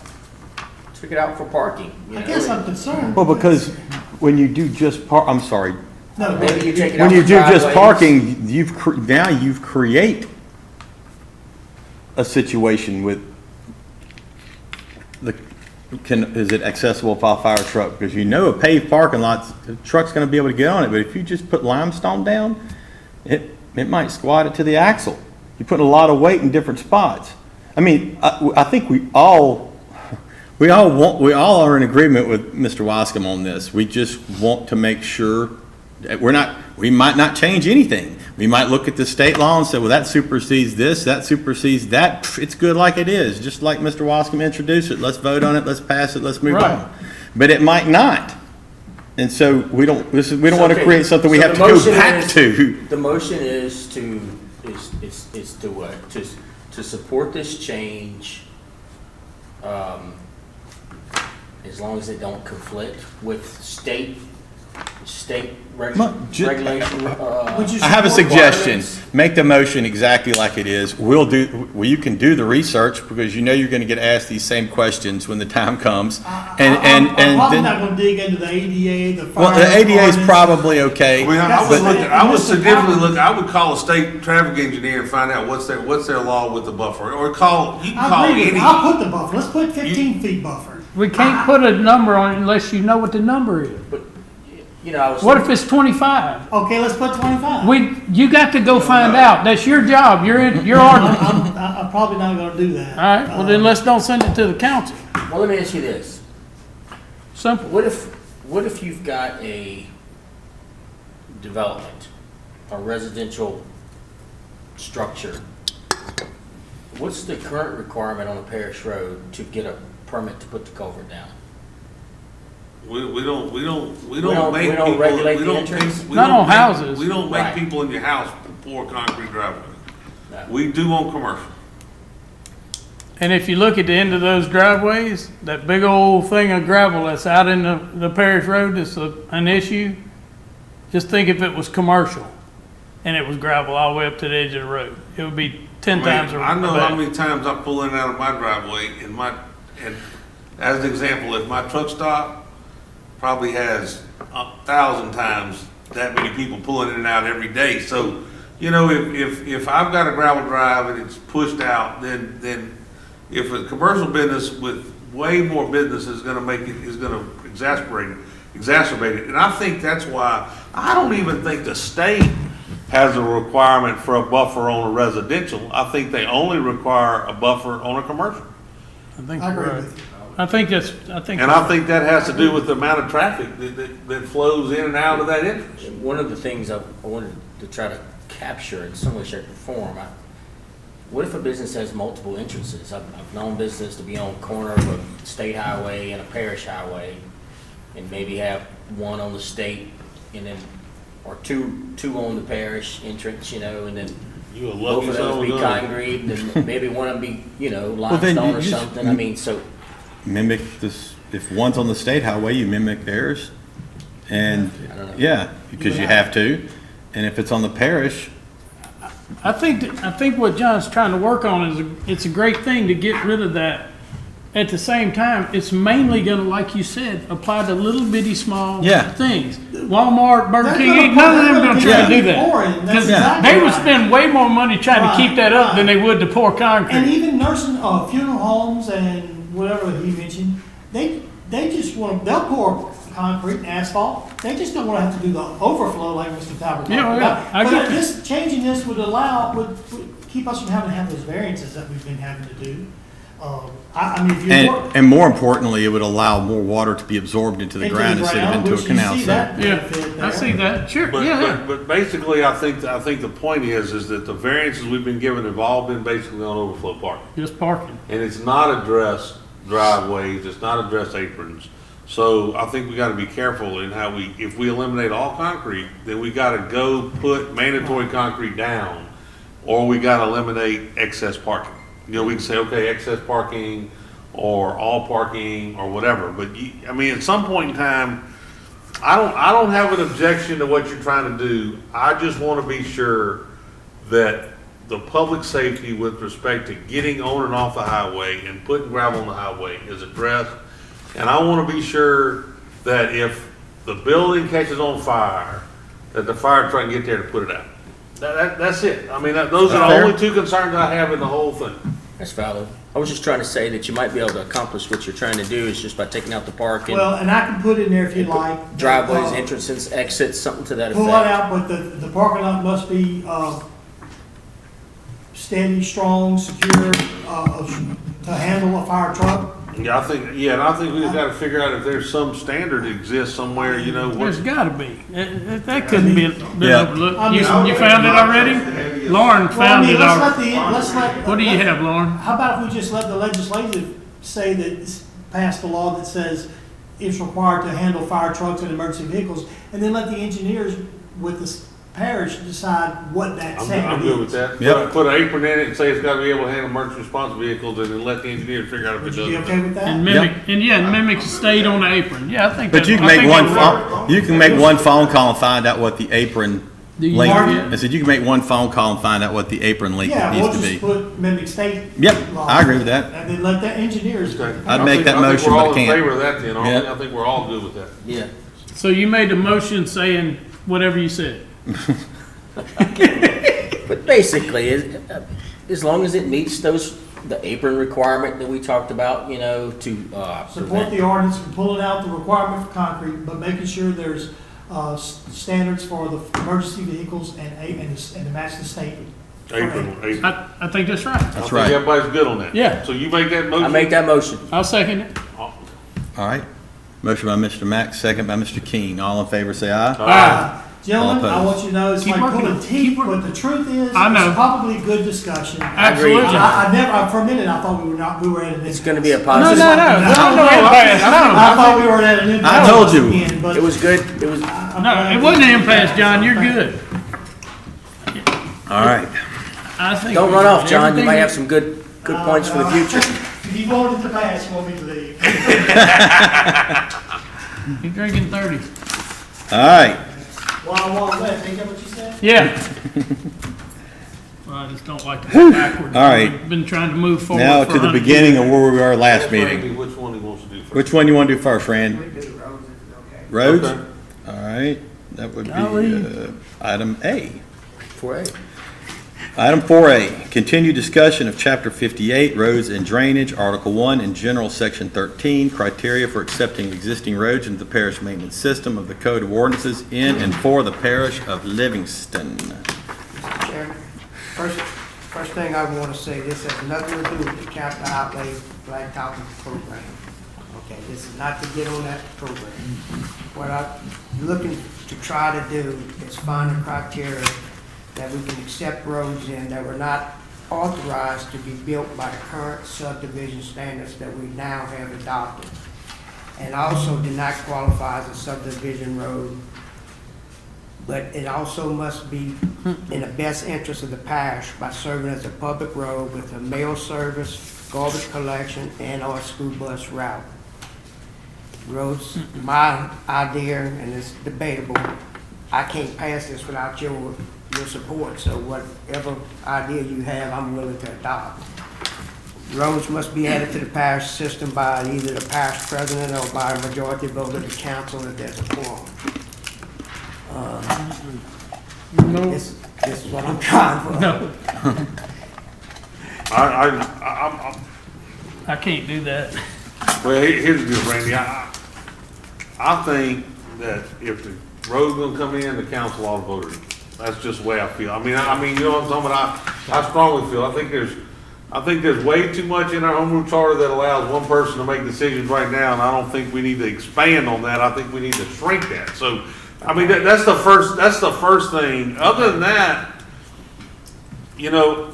for parking? I guess I'm concerned. Well, because when you do just I'm sorry, No, Maybe you take it when out you for do just driveways. parking, you've create a situation with is it accessible by a fire truck? Because a paved parking lot, the truck's gonna be able to get on it, but if you just put limestone down, it might squat it to the axle. You're putting a lot of weight in different spots. I think we all are in agreement with Mr. Wascom on this. We just want to make sure that we might not change anything. We might look at the state law and say, well, that supersedes this, that supersedes that. It's good like it is, just like Mr. Wascom introduced it. Let's vote on it, let's pass it, let's move Right. on. But it might not. And so we don't want to Okay, create something we so have to the go motion back is- to. The motion is to what? To support this change, as long as it don't conflict with state regulation. Would you I have a support suggestion. requirements. Make the motion exactly like it is. You can do the research because you're going to get asked these same questions when the time comes. I'm probably then, not gonna dig into the ADA, the fire. well, the ADA is ordinance. probably okay. I would call a state traffic engineer and find out what's their law with the buffer, or you can I call agree with you. any. I'll put the buffer, let's put 15 feet buffer. We can't put a number on it unless you know what the number is. You know, I was. What if it's 25? Okay, let's put 25. You got to go find out. That's your job. Your ordinance. I'm probably not gonna do that. All right, well then let's don't send it to the council. Well, let me ask you this. Simple. What if you've got a development, a residential structure? What's the current requirement on a parish road to get a permit to put the culvert down? We don't don't- make we don't people, regulate we the don't entrance? make- we Not don't on make- houses. We don't make Right. people in your house pour concrete driveway. No. We do on commercial. And if you look at the end of those driveways, that big old thing of gravel that's out in the parish road that's an issue, just think if it was commercial and it was gravel all the way up to the edge of the road. It would be 10 times. I know how bad. many times I pull in and out of my driveway and as an example, if my truck stop probably has 1,000 times that many people pulling in and out every day. So, you know, if I've got a gravel drive and it's pushed out, then if a commercial business with way more business is gonna exacerbate it. And I think that's why, I don't even think the state has a requirement for a buffer on a residential. I think they only require a buffer on a commercial. I think I you're agree right. with you. I think And I think that has to do with the amount of traffic that flows in and out of that entrance. One of the things I wanted to try to capture in some way, shape, or form, what if a business has multiple entrances? I've known business to be on the corner of a state highway and a parish highway, and maybe have one on the state, and then, or two on the parish entrance, you know, and then You a both lucky of son those of a be gun. concrete, and maybe one of them be, you know, then limestone you or just- something. I mean, so, Mimic this, if one's on the state highway, you mimic theirs. And, I don't know. yeah, because you have to. And if it's on the parish, I think what John's trying to work on is, it's a great thing to get rid of that. At the same time, it's mainly gonna, like you said, apply to little bitty small Yeah. things. Walmart, Burger They're King, gonna ain't none of pour- them they're gonna gonna try to keep do that. pouring. That's Because exactly they would right. spend way more money trying to keep that up than they would to pour And concrete. even nursing, funeral homes and whatever he mentioned, they just want, they'll pour concrete and asphalt. They just don't want to have to do the overflow like Mr. Talbot talked Yeah, about. I get But that. this, changing this would keep us from having to have those variances that we've been having to do. I mean, if you're. and more importantly, it would allow more water to be absorbed into the into ground instead of into a which you canal. see So, that Yeah, benefit I there. see that, sure, But, yeah. but basically, I think the point is that the variances we've been given have all been basically on overflow parking. Just parking. And it's not addressed driveways, it's not addressed aprons. So I think we gotta be careful in how if we eliminate all concrete, then we gotta go put mandatory concrete down, or we gotta eliminate excess parking. You know, we can say, okay, excess parking, or all parking, or whatever, but I mean, at some point in time, I don't have an objection to what you're trying to do. I just wanna be sure that the public safety with respect to getting on and off the highway and putting gravel on the highway is addressed. And I want to be sure that if the building catches on fire, that the fire truck can get there to put it out. That's it. I mean, those are the Fair. only two concerns I have in the whole thing. that's valid. I was just trying to say that you might be able to accomplish what you're trying to do is just by taking out the parking, Well, and I can put in there if you like. driveways, uh, entrances, exits, something to that Pull it effect. out, but the parking lot must be, steady, strong, secure, to handle a fire truck. Yeah, and I think we just got to figure out if there's some standard that exists somewhere, you know, There's what, gotta be. That couldn't be been Yeah. overlooked. I mean, You found it already? Lauren Well, I found mean, it already. let's let. What do you have, Lauren? How about if we just let the legislative say that it's passed a law that says it's required to handle fire trucks and emergency vehicles, and then let the engineers with the parish decide what that I'm standard good with is. that. Yep. Put an apron in it and say it's got to be able to handle emergency response vehicles and then let the engineer figure out if it Would does. you be or okay not. with that? And mimic stayed on the apron. Yeah, I think but that. you can I make think one, that'll work. you can make one phone call and find out what the apron Do you length. mark it? I said, you can make one phone call and find out what the apron length Yeah, needs we'll to just be. put mimic state. Yep, law. I agree with that. And then let the engineers. Okay. I'd I make think- that I think motion, we're but I all in can't. favor of that then, aren't we? Yeah. I think we're all good with that. Yeah. So you made a motion saying whatever you said. But basically, as long as it meets the apron requirement that we talked about, you know, to Support prevent. the ordinance and pulling out the requirement for concrete, but making sure there's standards for the emergency vehicles and to match the state. April. I think that's right. I think everybody's good on that. Yeah. So you make that motion? I make that motion. I'll second it. All right. Motion by Mr. Mack, second by Mr. King. All in favor, say aye. Aye. Gentlemen, All I opposed. want you to know, it's Keep like working pulling it. teeth, Keep but the truth is, I know. it's probably a good discussion. Absolutely. I never, for a minute, I thought we were at an impasse. It's gonna be a No, positive. no, no, no impasse, I no. thought we were at an impasse. I told you. again, but It was good. It was, No, it wasn't an impasse, John, you're good. All right. I think don't we run did off, John. You everything might we- have some good points for the future. If you voted to pass, you want me to leave. You're drinking 30. All right. Wild West, ain't that what you said? Yeah. Well, I just don't like to go backwards. All right. We've been trying to move forward. Now for to the 100 beginning of where we were last Ask meeting. Randy which one he wants to do first. Which one you want to do first, Rand? Roads? Okay. All right. That would Golly. be item A. 4A. Item 4A, continue discussion of Chapter 58, Roads and Drainage, Article 1, and General Section 13, criteria for accepting existing roads into the parish maintenance system of the Code of Ordinances in and for the parish of Livingston. Mr. Chairman, first thing I want to say, this has nothing to do with the capital outlay blacktopping program. Okay, this is not to get on that program. What I'm looking to try to do is find a criteria that we can accept roads in that were not authorized to be built by the current subdivision standards that we now have adopted. And also did not qualify as a subdivision road, but it also must be in the best interest of the parish by serving as a public road with a mail service, garbage collection, and/or school bus route. Roads, my idea, and it's debatable, I can't pass this without your support, so whatever idea you have, I'm willing to adopt. Roads must be added to the parish system by either the parish president or by a majority vote of the council if there's a quorum. No, This is what I'm trying for. no, I'm I can't do that. well, here's the deal, Randy. I think that if the road's gonna come in, the council ought to vote it. That's just the way I feel. I mean, you know what I'm talking about? I strongly feel, I think there's way too much in our home rule charter that allows one person to make decisions right now, and I don't think we need to expand on that. I think we need to shrink that. So, I mean, that's the first thing. Other than that, you know,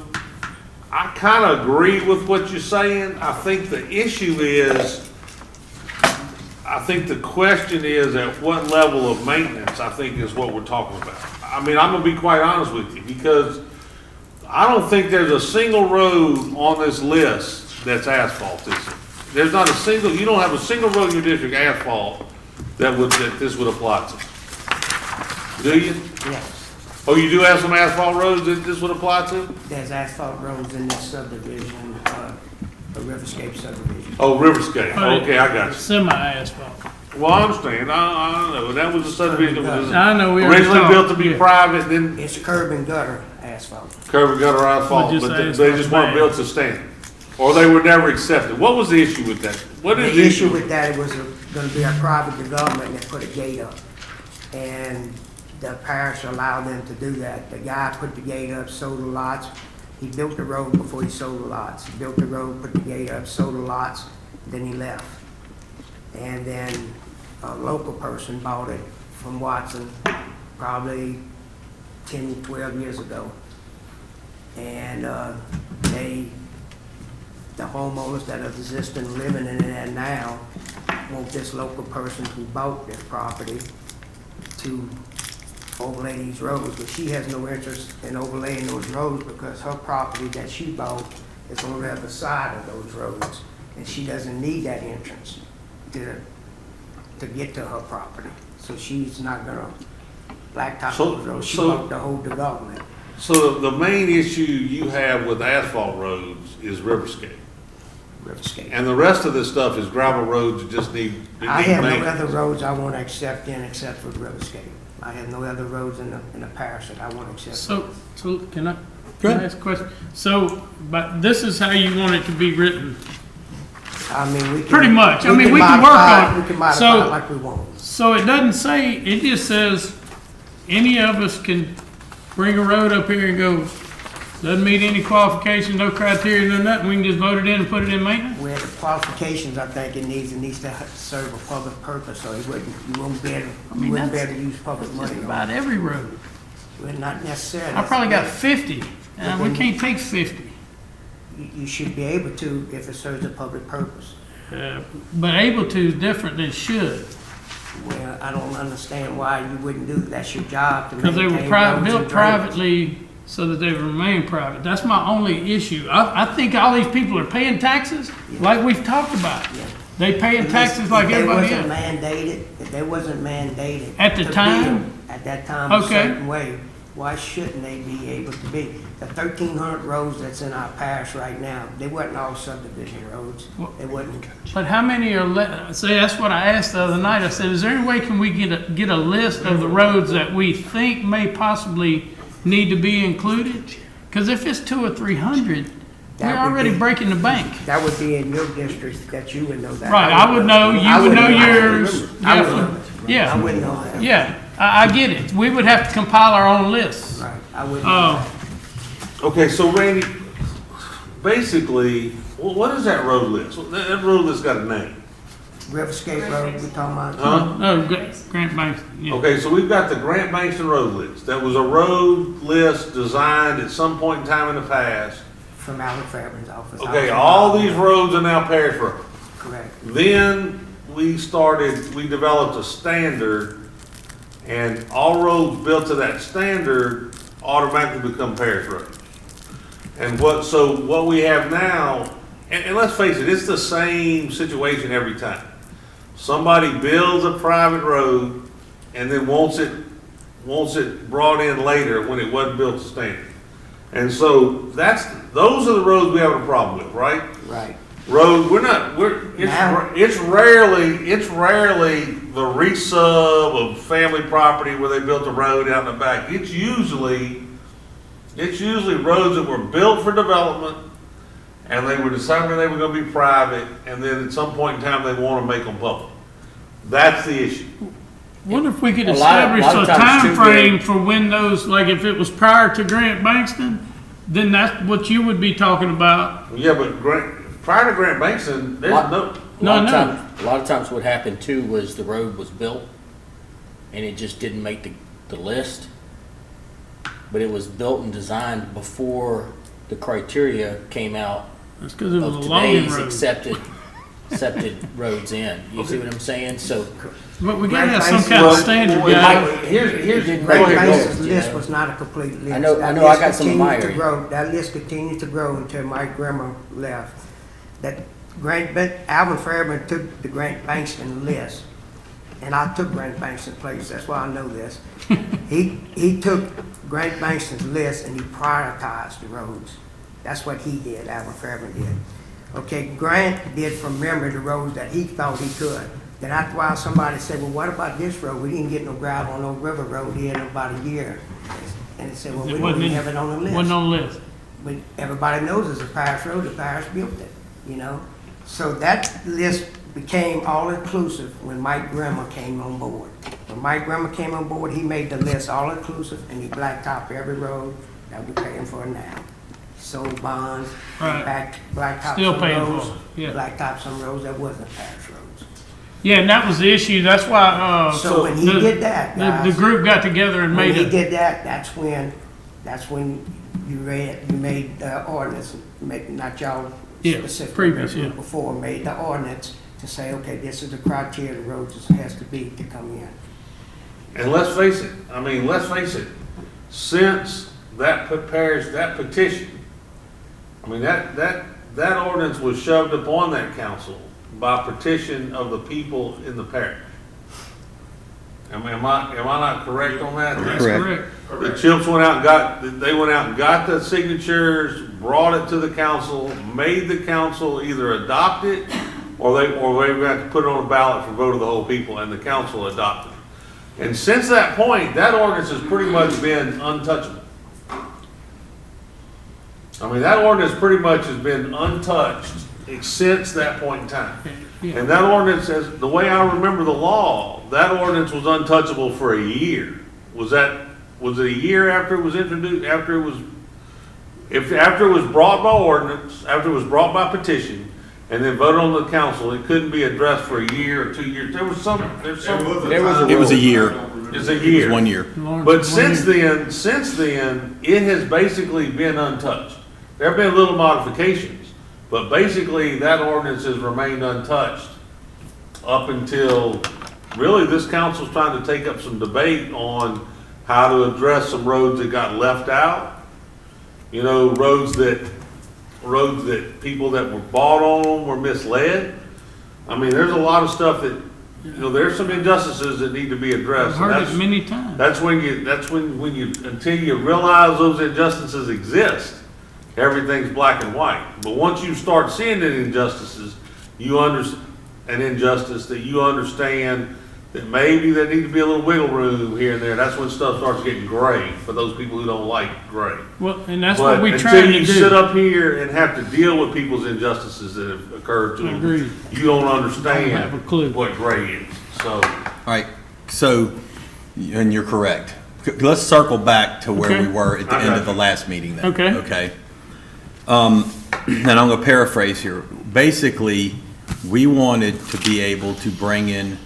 I kind of agree with what you're saying. I think the issue is, I think the question is at what level of maintenance, I think is what we're talking about. I mean, I'm gonna be quite honest with you, because I don't think there's a single road on this list that's asphalt, is there? There's not a single, you don't have a single road in your district asphalt that this would apply to. Do you? Yes, Oh, you do have some asphalt roads that this would apply to? there's asphalt roads in this subdivision, a Riverscape subdivision. Oh, Riverscape, okay, I got you. Semi-asphalt. Well, I understand, I know, that was a subdivision that was I know we already originally talked, built to be yeah. private, then It's curb and gutter asphalt. curb and gutter asphalt, But just but say they it's just not weren't bad. built to standard. Or they were never accepted. What was the issue with that? What is The issue with that, it was gonna be a private development that put a gate up. And the parish allowed them to do that. The guy put the gate up, sold the lots. He built the road before he sold the lots. He built the road, put the gate up, sold the lots, then he left. And then a local person bought it from Watson probably 10, 12 years ago. And the homeowners that are existing living in it now want this local person who bought this property to overlay these roads, but she has no interest in overlaying those roads because her property that she bought is on the other side of those roads, and she doesn't need that entrance to get to her property. So she's not gonna blacktop So- those roads. She so- bought the whole development. So the main issue you have with asphalt roads is Riverscape. Riverscape. And the rest of this stuff is gravel roads that just need I have no maintenance. other roads I want to accept in except for Riverscape. I have no other roads in the parish that I want to accept. So can I Go ahead. ask a question? So, but this is how you want it to be written? I mean, we can. Pretty much. I mean, we can work modify it- on it. We can modify So- it like we want. So it doesn't say, it just says, any of us can bring a road up here and go, doesn't meet any qualifications, no criteria, no nothing, we can just vote it in and put it in maintenance? Where the qualifications, I think it needs to serve a public purpose, so you wouldn't be able, you wouldn't be able to use public money Just on about it. every road. Well, not necessarily. I probably got 50, and we can't take 50. You should be able to if it serves a public purpose. But able to is different than should, Well, I don't understand why you wouldn't do that. That's your job to because they were maintain roads built and drainage. privately so that they remain private. That's my only issue. I think all these people are paying taxes like we've talked about. Yeah. They paying taxes like everybody else. If they wasn't mandated. At the to time? build At that time, a Okay. certain way, why shouldn't they be able to be? The 1,300 roads that's in our parish right now, they wasn't all subdivision roads. They wasn't. But how many are, see, that's what I asked the other night. I said, is there any way can we get a list of the roads that we think may possibly need to be included? Because if it's 200 or 300, we're That would already be- breaking the bank. That would be in your district that you would know that. Right, I would know, you would know yours. I would know. I Yeah, wouldn't know that. yeah, I get it. We would have to compile our own lists. Right, I wouldn't know that. Okay, so Randy, basically, what is that road list? That road list got a name. Riverscape Road, we talking about? Huh? Oh, Grant Banks, yeah. Okay, so we've got the Grant Bankston road list. That was a road list designed at some point in time in the past. From Alan Fairman's office. Okay, all these roads are now parish roads. Correct. Then we developed a standard, and all roads built to that standard automatically become parish roads. And what we have now, and let's face it, it's the same situation every time. Somebody builds a private road and then wants it brought in later when it wasn't built to standard. And so those are the roads we have a problem with, right? Right. It's rarely the resub of family property where they built a road out in the back. It's usually roads that were built for development, and they were deciding they were gonna be private, and then at some point in time, they wanna make them public. That's the issue. Wonder if we could A lot establish of a times time too, frame for when those, like if it was prior to Grant Bankston, then that's what you would be talking about. Yeah, but prior to Grant Bankston, there's no, A lot of No. times- A lot of times what happened too was the road was built and it just didn't make the list. But it was built and designed before the criteria came out That's because it was a of logging today's road. accepted roads in. You see what I'm saying? So, But we gotta have Grant some kind of Bankston- standard, Well, guys. here's, go Grant ahead, go Bankston's ahead. list was not a complete list. I know- That I list got some in my continued to area. grow. That list continued to grow until Mike Grimmer left. That Alvin Fairman took the Grant Bankston list, and I took Grant Bankston's place, that's why I know this. He took Grant Bankston's list and he prioritized the roads. That's what he did, Alvin Fairman did. Okay, Grant did from memory the roads that he thought he could. Then after a while, somebody said, well, what about this road? We didn't get no gravel on no river road here in about a year. And he said, well, we It don't wasn't even in- have it on the list. Wasn't on the list. But everybody knows it's a parish road, the parish built it, you know? So that list became all-inclusive when Mike Grimmer came on board. When Mike Grimmer came on board, he made the list all-inclusive and he blacktopped every road that we're paying for now. Sold bonds, Right. blacktop Still some paying roads, for it, yeah. blacktop some roads that wasn't parish roads. Yeah, and that was the issue. That's why, So when he did that, the guys, group got together and when made he a, did that, that's when you made the ordinance, not y'all Yeah, specifically, previous, but yeah. before, made the ordinance to say, okay, this is the criteria the roads has to be to come in. And let's face it, since that petition, that ordinance was shoved upon that council by petition of the people in the parish. Am I not correct on that? that's correct. The Chips went out and got the signatures, brought it to the council, made the council either adopt it, or they had to put it on a ballot for vote of the whole people, and the council adopted it. And since that point, that ordinance has pretty much been untouchable. That ordinance pretty much has been untouched since that point in time. Yeah. And that ordinance says, the way I remember the law, that ordinance was untouchable for a year. Was it a year after it was introduced, after it was brought by ordinance, after it was brought by petition, and then voted on the council, it couldn't be addressed for a year or 2 years? There was some. It was a year. It's a year. It was 1 year. But since then, it has basically been untouched. There have been little modifications, but basically that ordinance has remained untouched up until, really, this council's trying to take up some debate on how to address some roads that got left out. You know, roads that people that were bought on were misled. I mean, there's a lot of stuff that, you know, there's some injustices that need to be I've addressed. heard and it many times. That's when you, until you realize those injustices exist, everything's black and white. But once you start seeing the injustices, an injustice that you understand that maybe there need to be a little wiggle room here and there, that's when stuff starts getting gray for those people who don't like gray. Well, and that's But what we until try to you sit do. up here and have to deal with people's injustices that have occurred to them, Agreed. you don't Don't have a understand clue. what gray is. So, All right, so, and you're correct. Let's circle back to where Okay. we were at the end of the last meeting then. Okay. Okay? And I'm gonna paraphrase here. Basically, we wanted to be able to bring in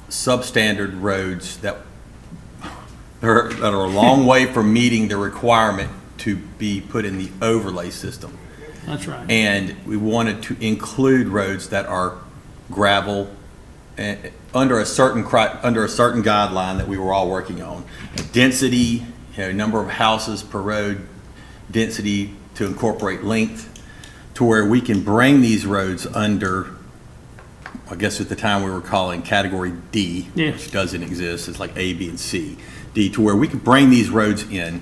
substandard roads that are a long way from meeting the requirement to be put in the overlay system. That's right. And we wanted to include roads that are gravel, under a certain guideline that we were all working on. Density, number of houses per road, density to incorporate length, to where we can bring these roads under, I guess at the time we were calling category D, Yes. which doesn't exist. It's like A, B, and C. D, to where we can bring these roads in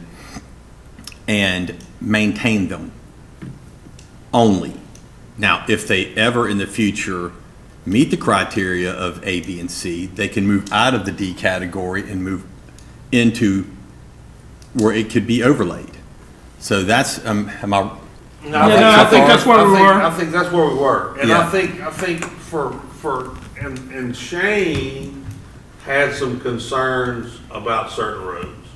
and maintain them only. Now, if they ever in the future meet the criteria of A, B, and C, they can move out of the D category and move into where it could be overlaid. So that's, am I? no, I think that's where we were. I think that's where we were. And Yeah. I think and Shane had some concerns about certain roads.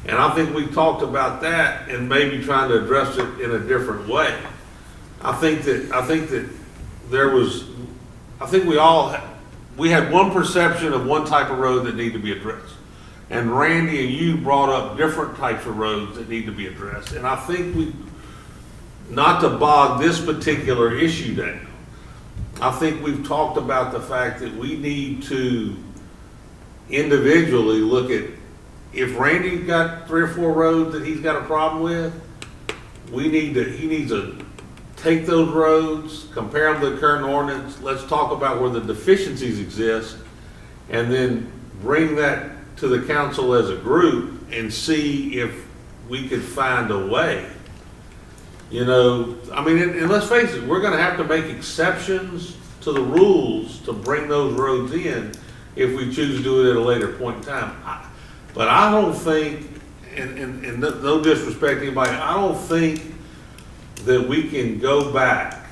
And I think we talked about that and maybe trying to address it in a different way. I think that we had one perception of one type of road that needed to be addressed. And Randy and you brought up different types of roads that need to be addressed. And I think not to bog this particular issue down, I think we've talked about the fact that we need to individually look at, if Randy's got 3 or 4 roads that he's got a problem with, he needs to take those roads, compare them to the current ordinance, let's talk about where the deficiencies exist, and then bring that to the council as a group and see if we could find a way. You know, I mean, and let's face it, we're gonna have to make exceptions to the rules to bring those roads in if we choose to do it at a later point in time. But I don't think, and no disrespect to anybody, I don't think that we can go back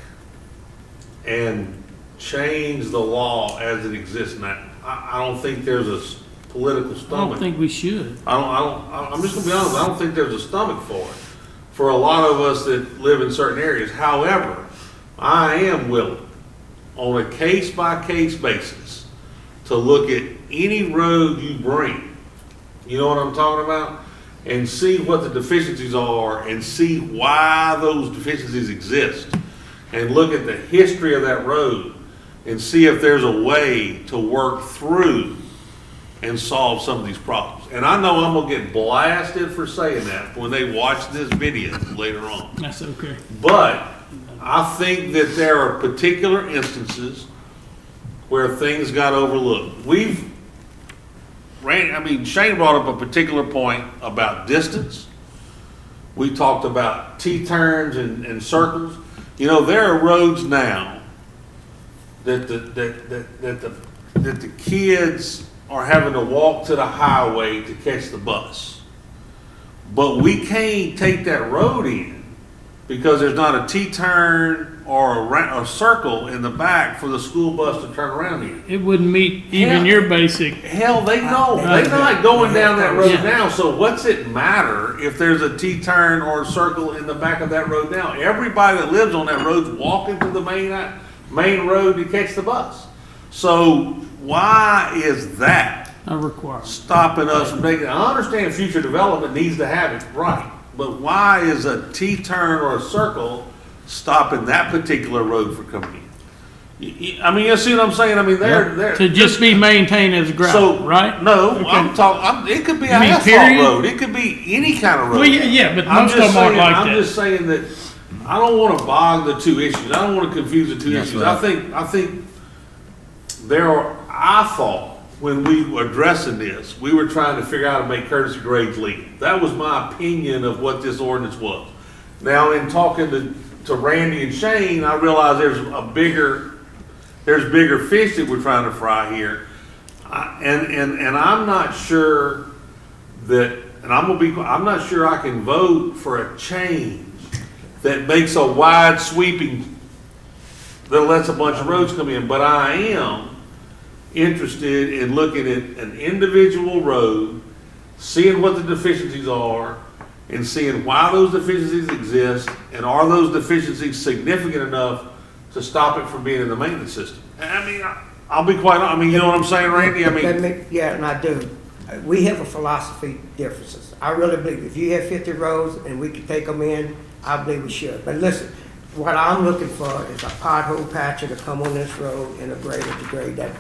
and change the law as it exists now. I don't think there's a political I don't stomach. think we should. I'm just gonna be honest, I don't think there's a stomach for it, for a lot of us that live in certain areas. However, I am willing, on a case-by-case basis, to look at any road you bring, you know what I'm talking about? And see what the deficiencies are and see why those deficiencies exist. And look at the history of that road and see if there's a way to work through and solve some of these problems. And I know I'm gonna get blasted for saying that when they watch this video later on. That's okay. But I think that there are particular instances where things got overlooked. Shane brought up a particular point about distance. We talked about T-turns and circles. You know, there are roads now that the kids are having to walk to the highway to catch the bus. But we can't take that road in because there's not a T-turn or a circle in the back for the school bus to turn around in. It wouldn't meet even Yeah. your basic. Hell, they know. They're not going down that road now, so what's it matter if there's a T-turn or a circle in the back of that road now? Everybody that lives on that road's walking to the main road to catch the bus. So why is that A requirement. stopping us from making, I understand future development needs to have it right, but why is a T-turn or a circle stopping that particular road for coming in? I mean, you see what I'm saying? I mean, they're. To just be maintained as gravel, So, right? No, Okay. I'm talking, it could be You an mean asphalt period? road, it could be any kind of road. Well, yeah, but I'm most of just them aren't saying- like I'm that. just saying that, I don't wanna bog the two issues, I don't wanna confuse the two That's issues. right. I think I thought, when we were addressing this, we were trying to figure out how to make courtesy grades legal. That was my opinion of what this ordinance was. Now, in talking to Randy and Shane, I realize there's bigger fish that we're trying to fry here. And I'm not sure that, I'm not sure I can vote for a change that makes a wide sweeping, that lets a bunch of roads come in, but I am interested in looking at an individual road, seeing what the deficiencies are, and seeing why those deficiencies exist, and are those deficiencies significant enough to stop it from being in the maintenance system? I mean, I'll be quite, I mean, you know what I'm saying, Randy? I mean, Yeah, and I do. We have a philosophy differences. I really believe if you have 50 roads and we could take them in, I believe we should. But listen, what I'm looking for is a pothole patcher to come on this road and a grader to grade that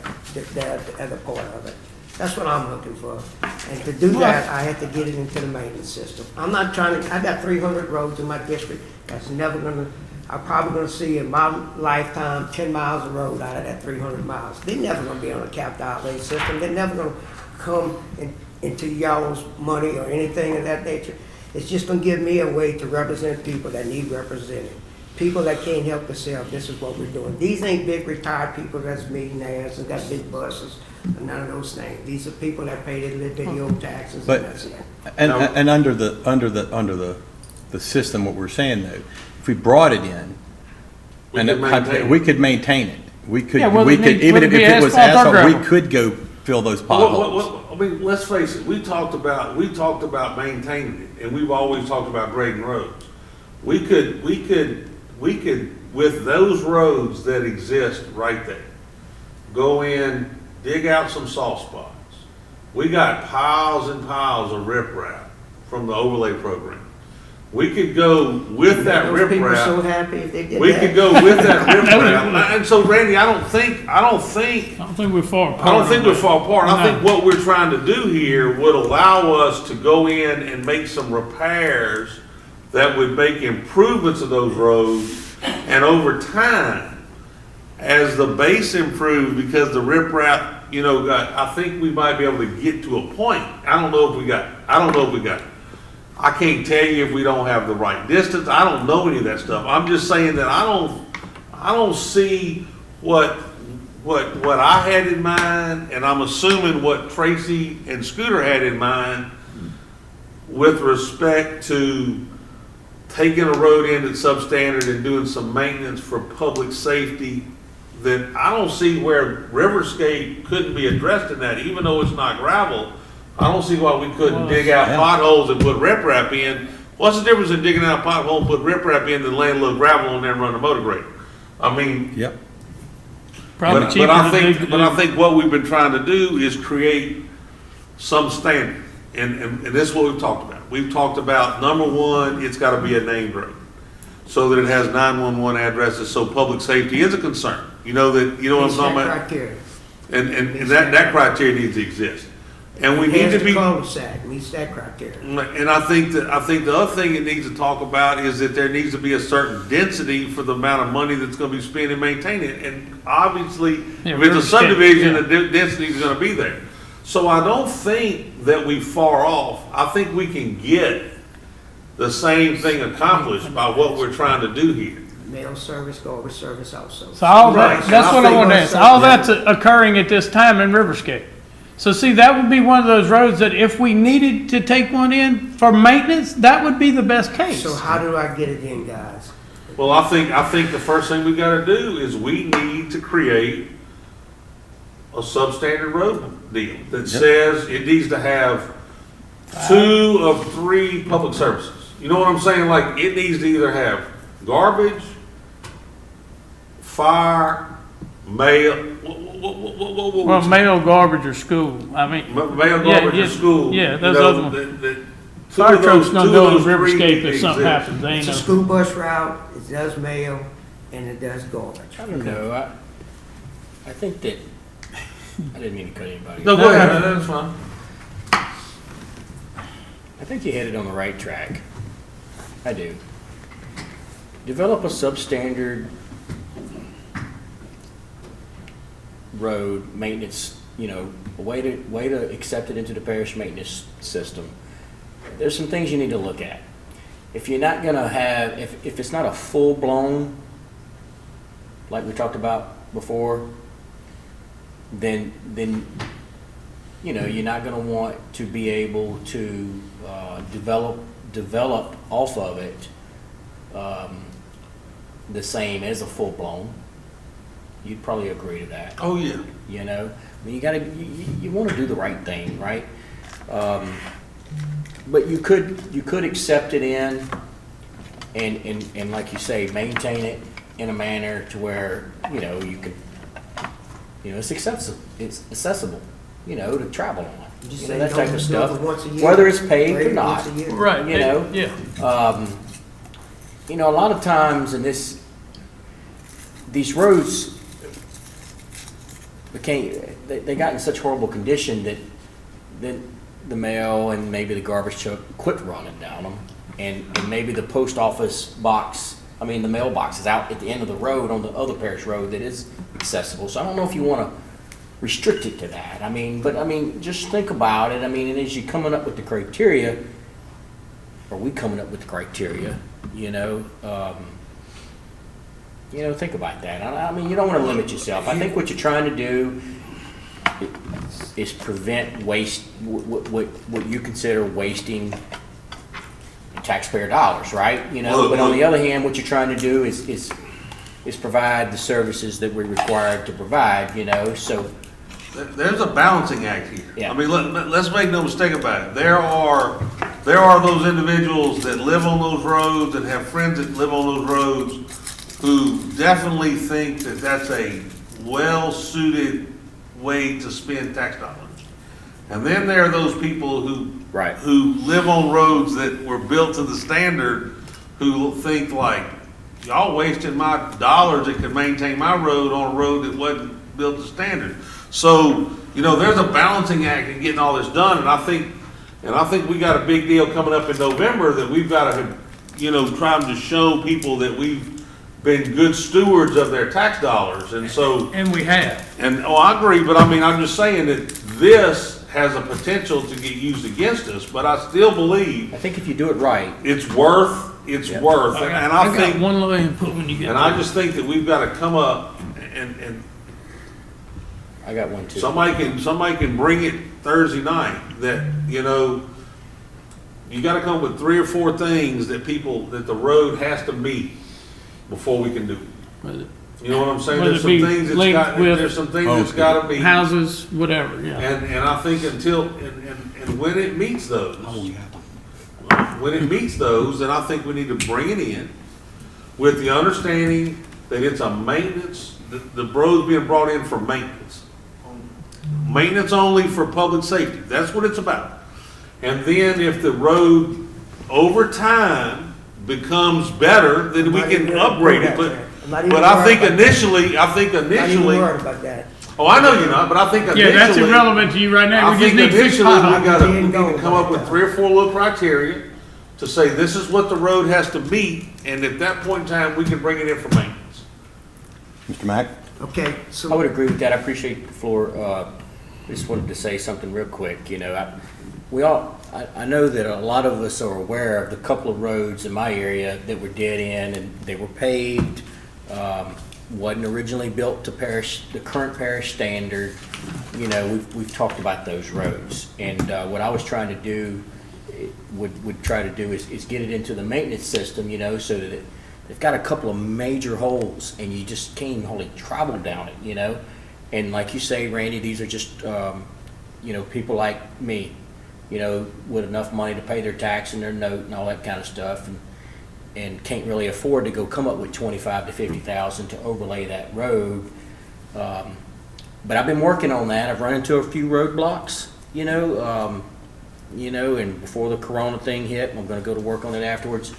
other part of it. That's what I'm looking for. And to do that, I have to get it into the maintenance system. I'm not trying to, I got 300 roads in my district. That's never gonna, I'm probably gonna see in my lifetime 10 miles of road out of that 300 miles. They're never gonna be on a capital outlay system. They're never gonna come into y'all's money or anything of that nature. It's just gonna give me a way to represent people that need represented. People that can't help themselves, this is what we're doing. These ain't big retired people that's millionaires and got big buses, and none of those things. These are people that pay their little video taxes But- and that's it. And under the system, what we're saying though, if we brought it in, We and could maintain it. we could maintain it. We could, Yeah, well, we it could, need- even would it if be it was asphalt or asphalt, we gravel? could go fill those potholes. I mean, let's face it, we talked about maintaining it, and we've always talked about grading roads. We could, with those roads that exist right there, go in, dig out some soft spots. We got piles and piles of riprap from the overlay program. We could go with that Those people are so riprap. happy if they did that. We could go with that riprap. And so, Randy, I don't think I don't think we're far apart. I don't think on we're that. far apart. I No. think what we're trying to do here would allow us to go in and make some repairs that would make improvements of those roads. And over time, as the base improves, because the riprap, I think we might be able to get to a point. I don't know if we got it. I can't tell you if we don't have the right distance. I don't know any of that stuff. I'm just saying that I don't see what I had in mind, and I'm assuming what Tracy and Scooter had in mind with respect to taking a road in that's substandard and doing some maintenance for public safety, that I don't see where Riverscape couldn't be addressed in that, even though it's not gravel. I don't see why we couldn't dig out Yeah. potholes and put riprap in. What's the difference in digging out a pothole and put riprap in than laying a little gravel on there and running a motor grader? I mean, Yep. Probably but cheaper I to dig. think, what we've been trying to do is create some standard. And this is what we've talked about. We've talked about, number one, it's gotta be a named road, so that it has 911 addresses, so public safety is a concern. You know what I'm Meets talking that about? criteria. And that criteria needs to exist. And we need Has to the be, cul-de-sac, meets that criteria. and I think the other thing it needs to talk about is that there needs to be a certain density for the amount of money that's gonna be spent in maintaining it. And obviously, Yeah, if it's a Riverscape, subdivision, yeah. the density is gonna be there. So I don't think that we far off. I think we can get the same thing accomplished by what we're trying to do here. Mail service, garbage service also. So all Right. that, that's And I what I think- want to ask. All that's occurring at this time in Riverscape. So see, that would be one of those roads that if we needed to take one in for maintenance, that would be the best case. So how do I get it in, guys? Well, I think the first thing we gotta do is we need to create a substandard road deal that says it needs to have 2 of 3 public services. You know what I'm saying? Like, it needs to either have garbage, fire, mail, Well, mail, garbage, or school, I mean. mail, Yeah, garbage, yeah, or school. yeah, you those know, other ones. that Fire truck's gonna go in three Riverscape if something exist. happens, they ain't It's a no. school bus route, it does mail, and it does garbage. I don't know, I think that, I didn't mean to cut anybody. No, go ahead, that's fine. I think you hit it on the right track. I do. Develop a substandard road maintenance, you know, a way to accept it into the parish maintenance system. There's some things you need to look at. If you're not gonna have, if it's not a full-blown, like we talked about before, then you know, you're not gonna want to be able to develop off of it the same as a full-blown. You'd probably agree to that. Oh, yeah. You know, I mean, you want to do the right thing, right? But you could accept it in and like you say, maintain it in a manner to where, you know, it's accessible, you know, to travel on. Just You say know, that you type don't of do it stuff, once a year. whether it's paved Grade or it not. once a year. Right, You know? yeah. You know, a lot of times in these roads they got in such horrible condition that the mail and maybe the garbage truck quit running down them, and maybe the post office box, I mean the mailbox is out at the end of the road on the other parish road that is accessible. So I don't know if you want to restrict it to that. I mean, just think about it. I mean, and as you're coming up with the criteria, are we coming up with the criteria? Think about that. I mean, you don't want to limit yourself. I think what you're trying to do is prevent waste, what you consider wasting taxpayer dollars, right? You know, but on the other hand, what you're trying to do is provide the services that we're required to provide, you know, so. There's a balancing act here. Yeah. I mean, let's make no mistake about it. There are those individuals that live on those roads and have friends that live on those roads who definitely think that that's a well-suited way to spend tax dollars. And then there are those people who live on roads that were built to the standard, who think like, y'all wasting my dollars that could maintain my road on a road that wasn't built to standard. So, you know, there's a balancing act in getting all this done, and I think we got a big deal coming up in November that we've got to, you know, try to show people that we've been good stewards of their tax dollars, and so. And we have. And, I agree, but I mean, I'm just saying that this has a potential to get used against us, but I still believe. I think if you do it right. It's worth, and I think. got one little input when you get. And I just think that we've got to come up and I got one too. somebody can bring it Thursday night that, you know, you got to come up with 3 or 4 things that the road has to meet before we can do it. You know what I'm saying? Whether There's it some be things that's linked got, with there's some things that's got to meet. Houses, whatever, yeah. And I think and when it meets those, then I think we need to bring it in with the understanding that it's a maintenance, the road's being brought in for maintenance. Maintenance only for public safety. That's what it's about. And then if the road over time becomes better, then we can upgrade it. But I think initially. Not even worried about that. Oh, I know you're not, but I think initially. Yeah, that's irrelevant to you right now. I We just think need to fix initially we potholes. need to come up with 3 or 4 little criteria to say this is what the road has to meet, and at that point in time, we can bring it in for maintenance. Mr. Mack? Okay, I so, would agree with that. I appreciate the floor. Just wanted to say something real quick. You know, I know that a lot of us are aware of the couple of roads in my area that were dead end and they were paved. wasn't originally built to the current parish standard. You know, we've talked about those roads. And what I was trying to do, would try to do is get it into the maintenance system, you know, so that they've got a couple of major holes and you just can't even hardly travel down it, you know. And like you say, Randy, these are just, you know, people like me, you know, with enough money to pay their tax and their note and all that kind of stuff, and can't really afford to go come up with 25 to 50,000 to overlay that road. But I've been working on that. I've run into a few roadblocks, you know, and before the Corona thing hit, I'm going to go to work on it afterwards.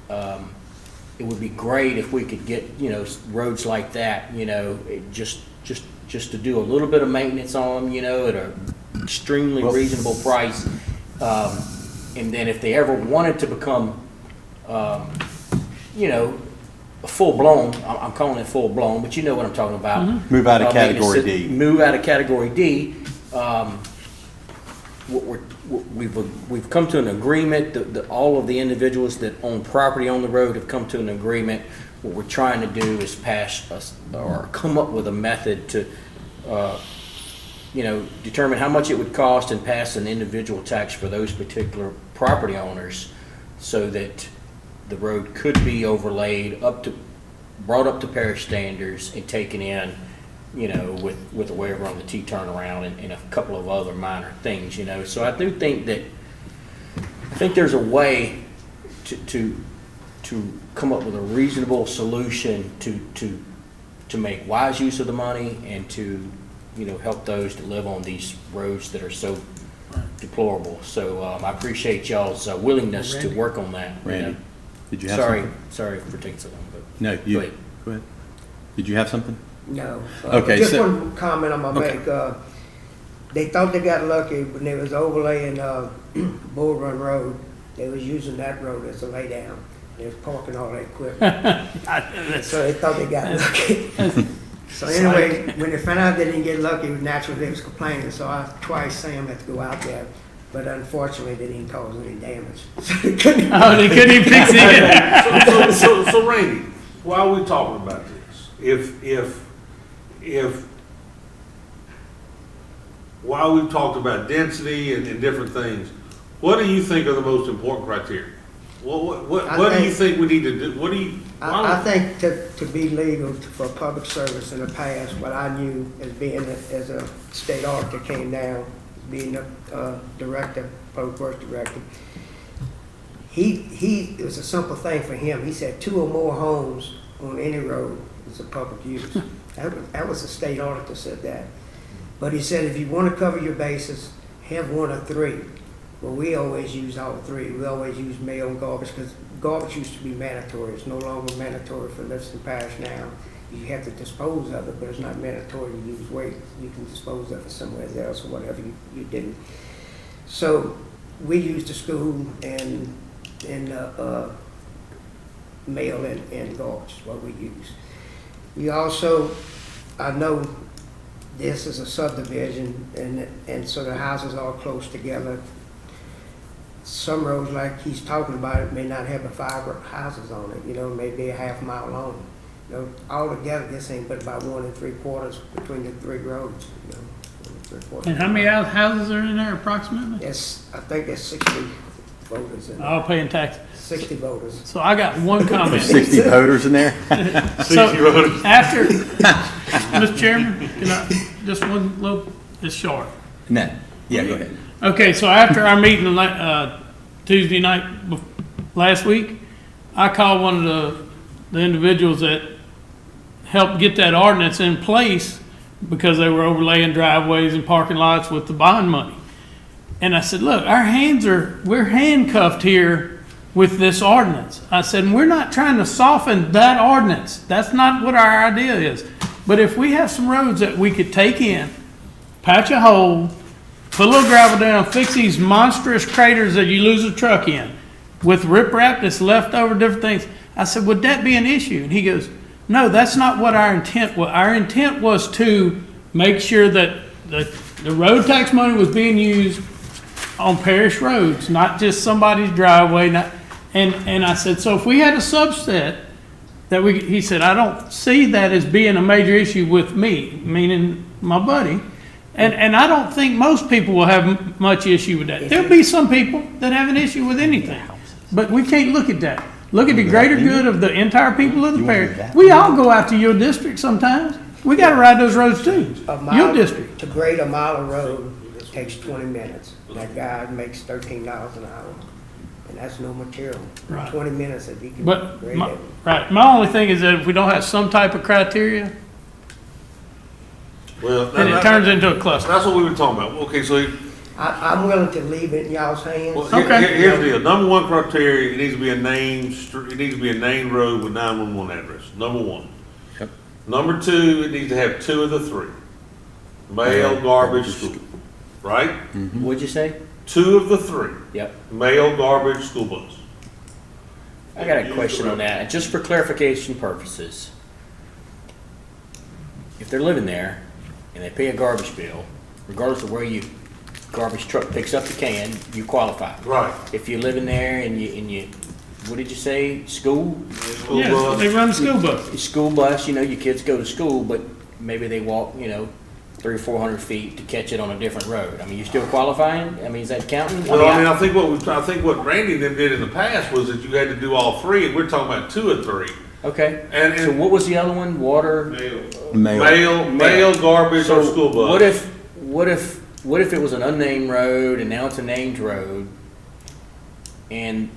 It would be great if we could get, you know, roads like that, you know, just to do a little bit of maintenance on them, you know, at an extremely reasonable price. And then if they ever wanted to become, you know, full-blown, I'm calling it full-blown, but you know what I'm talking about. Mm-hmm. Move out of Category D. Move out of Category D. We've come to an agreement. All of the individuals that own property on the road have come to an agreement. What we're trying to do is or come up with a method to, you know, determine how much it would cost and pass an individual tax for those particular property owners, so that the road could be overlaid brought up to parish standards and taken in, you know, with a waiver on the T turnaround and a couple of other minor things, you know. So I do think there's a way to come up with a reasonable solution to make wise use of the money and to, you know, help those that live on these roads that are so deplorable. So I appreciate y'all's willingness to work on that. Randy, You know. did you have something? Sorry for taking so long. But No, you, go ahead. Did you have something? No. Okay, Just so- one comment I'm gonna Okay. make. They thought they got lucky when they was overlaying Bull Run Road. They was using that road as a laydown. They was parking all their equipment. So they thought they got lucky. So anyway, when they found out they didn't get lucky, naturally they was complaining. So twice Sam had to go out there. But unfortunately, they didn't cause any damage. So they couldn't. Oh, they couldn't even fix it. So Randy, why are we talking about this? If while we've talked about density and different things, what do you think are the most important criteria? What do you think we need to do? What do you? I think to be legal for public service in the past, what I knew as being as a state auditor came down, being a director, public works director, it was a simple thing for him. He said 2 or more homes on any road is a public use. That was a state auditor said that. But he said if you want to cover your bases, have 1 or 3. Well, we always use all 3. We always use mail and garbage because garbage used to be mandatory. It's no longer mandatory for Livingston Parish now. You have to dispose of it, but it's not mandatory to use waste. You can dispose of it somewhere else or whatever you do. So we use the school and mail and garbage is what we use. We also, I know this is a subdivision and so the houses are close together. Some roads like he's talking about it may not have 5 houses on it, you know, maybe a half mile long. You know, altogether this ain't but about 1 3/4 between the 3 roads, you know. 1 3/4. And how many houses are in there approximately? I think there's 60 voters in there. All paying taxes. 60 voters. So I got one comment. There's 60 voters in there? So after, Mr. Chairman, can I, just one little, it's short. No. Yeah, go ahead. Okay, so after our meeting Tuesday night last week, I called one of the individuals that helped get that ordinance in place because they were overlaying driveways and parking lots with the bond money. And I said, look, we're handcuffed here with this ordinance. I said, and we're not trying to soften that ordinance. That's not what our idea is. But if we have some roads that we could take in, patch a hole, put a little gravel down, fix these monstrous craters that you lose a truck in with riprap that's left over, different things. I said, would that be an issue? And he goes, no, that's not what our intent was. Our intent was to make sure that the road tax money was being used on parish roads, not just somebody's driveway. And I said, so if we had a subset he said, I don't see that as being a major issue with me, meaning my buddy. And I don't think most people will have much issue with that. There'll be some people that have an issue with anything, but we can't look at that. Look at the greater good of the entire people of the parish. We all go out to your district sometimes. We gotta ride those roads too. Your district. To grade a mile of road takes 20 minutes. That guy makes $13 an hour, and that's no material. Right. 20 minutes if he can But, grade it. right, my only thing is that if we don't have some type of criteria, Well, then it turns into a cluster. That's what we were talking about. Okay, so I'm willing to leave it in y'all's hands. well, Okay. here's the deal. Number one criteria, it needs to be a named street, it needs to be a named road with 911 address, number one. Yep. Number two, it needs to have two of the three. Mail, garbage, school, right? What'd you say? Two of the three, Yep. mail, garbage, school bus. I got a question on that, just for clarification purposes. If they're living there and they pay a garbage bill, regardless of where your garbage truck picks up the can, you qualify. Right. If you live in there and you, what did you say, school? School Yes, bus. they run the school bus. Your school bus, your kids go to school, but maybe they walk, 300 or 400 feet to catch it on a different road. I mean, you still qualifying? I mean, is that counting? Well, I think what Randy and them did in the past was that you had to do all three, and we're talking about two of three. Okay. And- So what was the other one? Water? Mail, garbage, or school bus. What if it was an unnamed road and now it's a named road and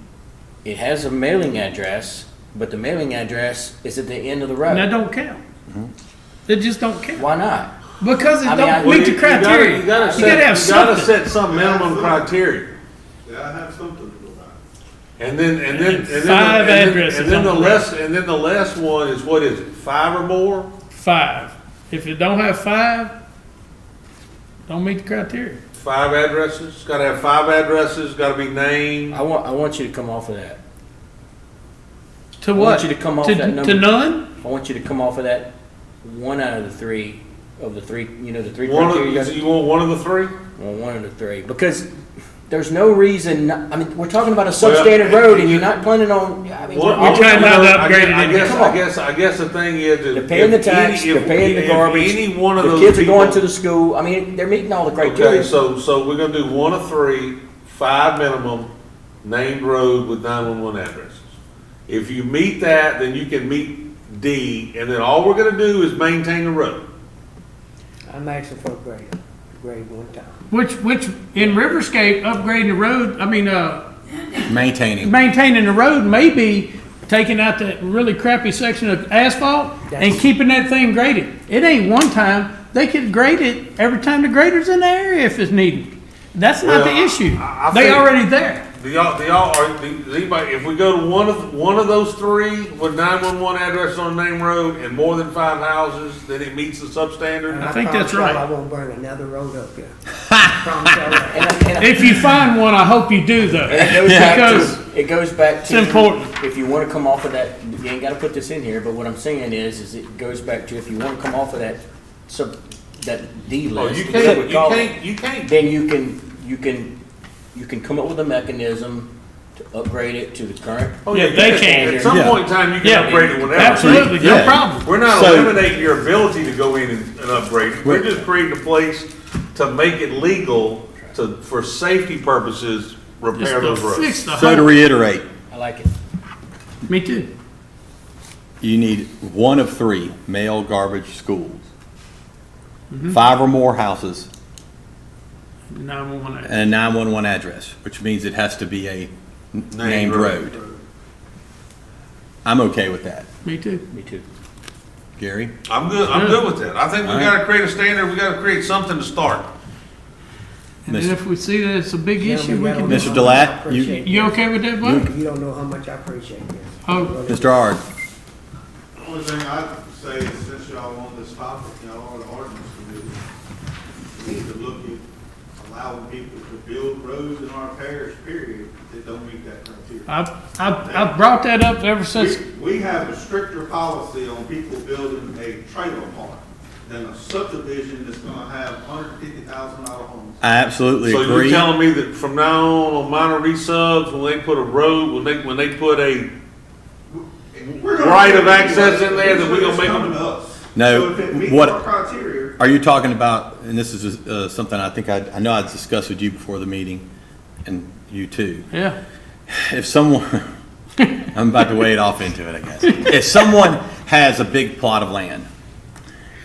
it has a mailing address, but the mailing address is at the end of the road? And that don't count. It just don't count. Why not? Because it I mean, don't meet the criteria. You gotta have set something. some minimum criteria. Yeah, I have something to go by. And then Five addresses and then on the the last one is, what is it, 5 or more? 5. If it don't have 5, don't meet the criteria. 5 addresses, gotta have 5 addresses, gotta be named. I want you to come off of that. To I what? want you to come off that number. To none? I want you to come off of that one out of the three, the three One criteria. of, you want one of the three? Well, one of the three, because there's no reason, we're talking about a substandard road and you're not planning on, Well, You're trying not to upgrade it I anymore. I guess the thing is that. they're paying the tax, they're paying the garbage, Any one of the those kids are going people- to the school, they're meeting all the Okay, criteria. so we're gonna do one of three, 5 minimum, named road with 911 addresses. If you meet that, then you can meet D, and then all we're gonna do is maintain the road. I'm asking for a grade one time. Which in Riverscape, upgrading the road, Maintaining. maintaining the road may be taking out that really crappy section of asphalt and That's- keeping that thing graded. It ain't one time. They could grade it every time the grader's in the area if it's needed. That's not the Well, issue. I They think- already there. Do y'all, does anybody, if we go to one of those three with 911 addresses on the name road and more than 5 houses, then it meets the substandard? And I think promise that's y'all right. I won't bring another road up here. Promise y'all that. And If you find one, I hope you do though. Because it goes back to. it's important. If you wanna come off of that, you ain't gotta put this in here, but what I'm saying is it goes back to if you wanna come off of that that D Oh, list. you whatever can't, we call it, you can't. then you can come up with a mechanism to upgrade it to the current. Oh, Yeah, they can. At some Yeah. point in time, you can Yeah, upgrade it whenever. absolutely, no Yeah. problem. We're not So- eliminating your ability to go in and upgrade it. We're just creating a place to make it legal to, for safety purposes, Just repair to those roads. fix the So to whole. reiterate, I like it. Me too. you need one of 3, mail, garbage, schools. 5 or more houses 911. and a 911 address, which means it has to be a named road. I'm okay with that. Me too. Me too. Gary? I'm good with that. I think we All right. gotta create a standard, we gotta create something to start. And then if we see that it's a big issue, we can. Mr. Delat, I appreciate You this. okay with that, Buck? You don't know how much I appreciate this. Oh. Mr. Ard? The only thing I'd say is since y'all on this topic, y'all are the ordinance committee, we need to look at allowing people to build roads in our parish, period, that don't meet that criteria. I've brought that up ever since. We have a stricter policy on people building a trailer park than a subdivision that's gonna have $150,000 homes. I absolutely So you're agree. telling me that from now on minor resubs, when they put a road, when they put a, We're gonna right of do it access in anyway. there that we're gonna It's make coming them? to us. No, So if it meets what- our criteria, Are you talking about, and this is something I think I know I'd discussed with you before the meeting, and you too. Yeah. If someone, I'm about to wade off into it, I guess. If someone has a big plot of land,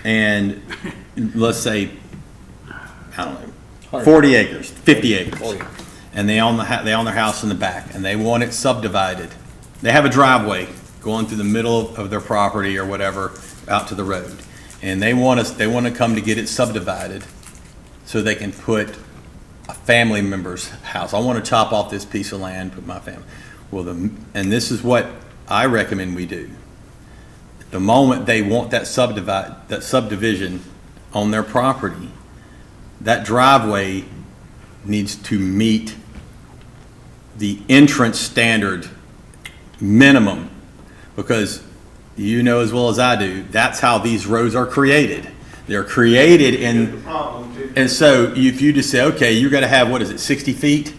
and let's say, I don't know, 40 acres, 50 acres, 40. and they own their house in the back, and they want it subdivided. They have a driveway going through the middle of their property or whatever, out to the road. And they want to come to get it subdivided so they can put a family member's house. I want to chop off this piece of land, put my family. Well, and this is what I recommend we do. The moment they want that subdivision on their property, that driveway needs to meet the entrance standard minimum, because you know as well as I do, that's how these roads are created. They're created the in, problem too. and so if you just say, okay, you gotta have, what is it, 60 feet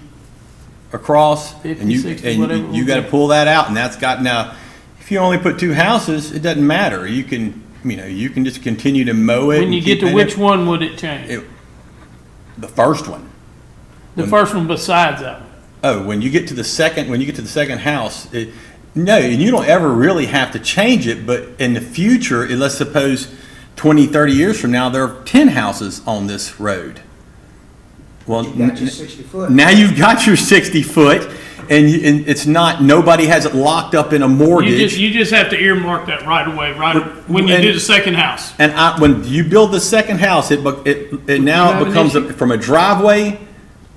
across? 50, and you 60, whatever it you will gotta be. pull that out, and that's got, now, if you only put 2 houses, it doesn't matter. You can, you can just continue to mow it. When and you get keep to it- which one would it change? The first one. The first one besides that one. Oh, when you get to the second house, no, and you don't ever really have to change it, but in the future, let's suppose 20, 30 years from now, there are 10 houses on this road. Well, You got your 60 foot. now you've got your 60 foot, and it's not, nobody has it locked up in a mortgage. You just have to earmark that right away, when you And- do the second house. And when you build the second house, it now have an becomes issue? from a driveway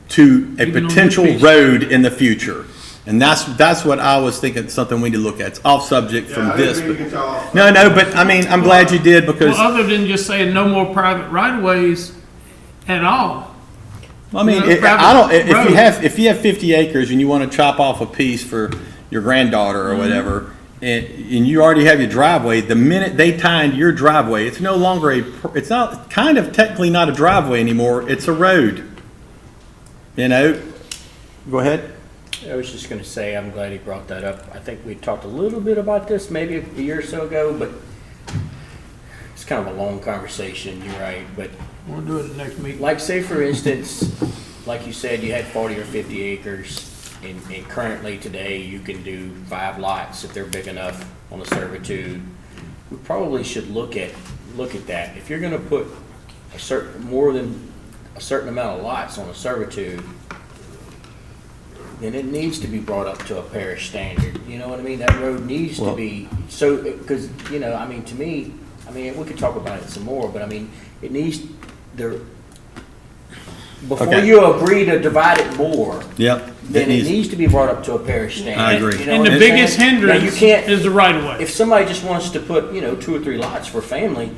to a Even on potential this piece? road in the future. And that's what I was thinking, something we need to look at. It's off subject Yeah, from I this, didn't mean to but, get y'all off. no, but I mean, I'm glad you did, because, Well, other than just saying no more private right-of-ways at all. I mean, no private I don't, if road. you have 50 acres and you want to chop off a piece for your granddaughter or whatever, and you already have your driveway, the minute they tie into your driveway, it's no longer it's not, kind of technically not a driveway anymore, it's a road. Go ahead. I was just gonna say, I'm glad he brought that up. I think we talked a little bit about this maybe a year or so ago, but it's kind of a long conversation, you're right. But We'll do it at the next meeting. like, say for instance, like you said, you had 40 or 50 acres, and currently today you can do 5 lots if they're big enough on a servitude. We probably should look at that. If you're gonna put more than a certain amount of lots on a servitude, then it needs to be brought up to a parish standard. You know what I mean? That road needs to be, so, because, I mean, to me, we could talk about it some more, but I mean, it needs, before Okay. you agree to divide it more, Yep. then it needs to be brought up to a parish standard. I agree. You know And what the I'm biggest saying? Now, you hindrance can't, is the right-of-way. if somebody just wants to put, 2 or 3 lots for family,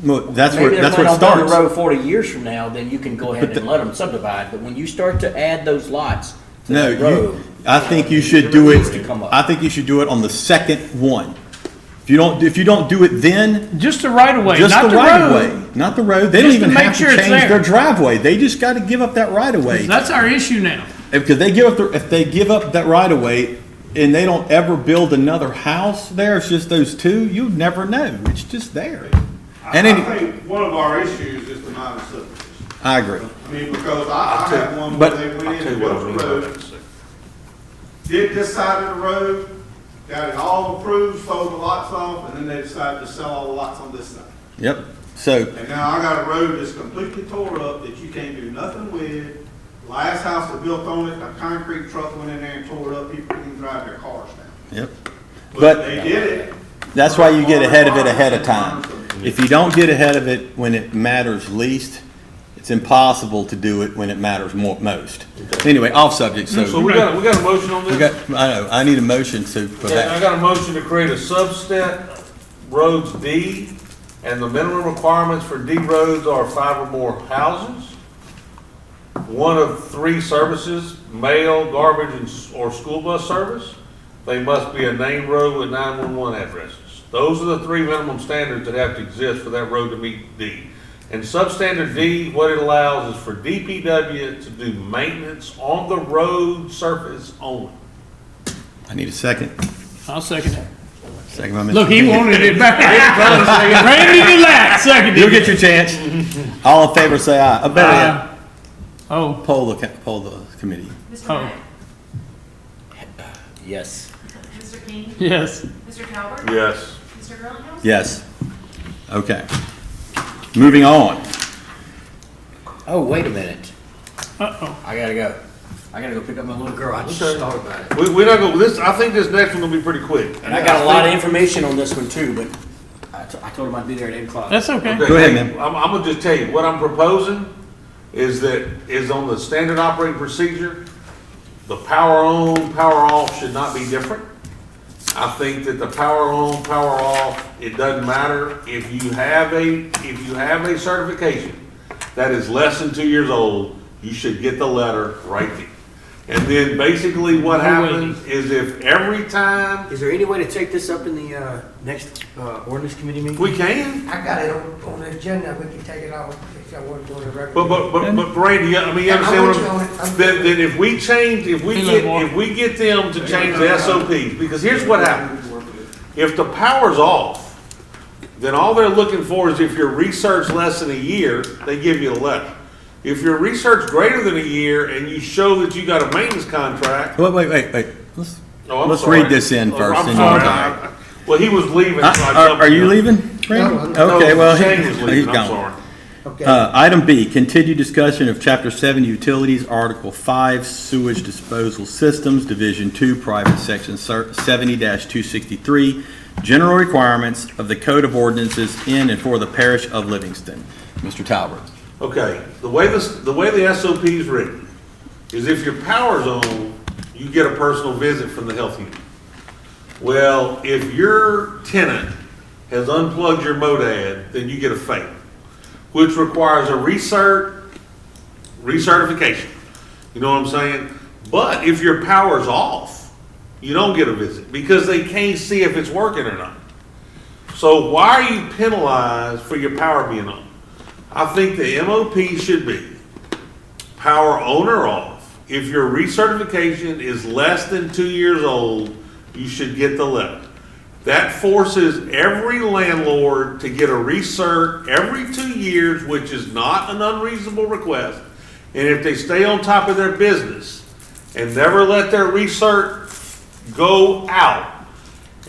Well, that's where maybe they're it planning on down the starts. road 40 years from now, then you can go ahead and let them subdivide. But when you start to add those lots to No, that road, I think you should do needs to come it, up. I think you should do it on the second one. If you don't do it then, Just the right-of-way, just not the the right of road. way, not the road. They don't Just to even make have to sure it's change there. their driveway. They just got to give up that right of way. That's our issue now. Because if they give up that right of way and they don't ever build another house there, it's just those two, you'll never know. It's just there. And I any, think one of our issues is the minor subdivision. I agree. I mean, because I have one where but- they went I'll in tell and you what I built mean the by road, that in a second. did this side of the road, got it all approved, sold the lots off, and then they decided to sell all the lots on this side. Yep. So, And now I got a road that's completely tore up that you can't do nothing with. Last house that built on it, a concrete truck went in there and tore it up, people couldn't even drive their cars down. yep. But But they did it. that's why you get ahead of it ahead of time. If you don't get ahead of it when it matters least, it's impossible to do it when it matters most. Anyway, off subject, So so we got a motion on this? I need a motion for Yeah, I that. got a motion to create a subset roads D, and the minimum requirements for D roads are 5 or more houses, 1 of 3 services, mail, garbage, or school bus service. They must be a named road with 911 addresses. Those are the 3 minimum standards that have to exist for that road to meet D. And substandard D, what it allows is for DPW to do maintenance on the road surface only. I need a second. I'll second that. Second by Mr. Look, he King. wanted it back. Randy Delac, seconded. You'll get your chance. All in favor, say aye. Better yet, Oh, poll the committee. Mr. Oh. Mack? Yes. Mr. King? yes. Mr. Talbot? Yes. Mr. Grillingham? Yes. Okay. Moving on. Oh, wait a minute. Uh-oh. I gotta go. I gotta go pick up my little girl. I just thought about it. We're not gonna, I think this next one will be pretty quick. And I got a lot of information on this one too, but I told him I'd be there at 8 o'clock. That's okay. Go ahead, ma'am. I'm gonna just tell you, what I'm proposing is on the standard operating procedure, the power on, power off should not be different. I think that the power on, power off, it doesn't matter. If you have a certification that is less than 2 years old, you should get the letter right there. And then basically what happens is if every time, Is there any way to take this up in the next ordinance committee meeting? we can, I got it on the agenda, we can take it off if y'all want to do it regular. but Brady, I mean, you understand what I'm, then if we change, if we get them to change the SOPs, because here's what happens. If the power's off, then all they're looking for is if your research less than a year, they give you a letter. If your research greater than a year and you show that you got a maintenance contract. Wait. Let's Oh, I'm Let's sorry. read this in first, I'm then sorry. you- Well, he was leaving. so I jumped Are you in. leaving? No, Okay, well, Shane was he's leaving, I'm gone. sorry. Okay. Item B, continued discussion of Chapter 7 Utilities, Article 5 Sewage Disposal Systems, Division 2, Private Section 70-263, General Requirements of the Code of Ordinances in and for the Parish of Livingston. Mr. Talbot. Okay, the way the SOP is written is if your power's on, you get a personal visit from the health unit. Well, if your tenant has unplugged your modad, then you get a fail, which requires a recertification. You know what I'm saying? But if your power's off, you don't get a visit because they can't see if it's working or not. So why are you penalized for your power being on? I think the MOP should be power on or off. If your recertification is less than 2 years old, you should get the letter. That forces every landlord to get a recert every 2 years, which is not an unreasonable request. And if they stay on top of their business and never let their recert go out,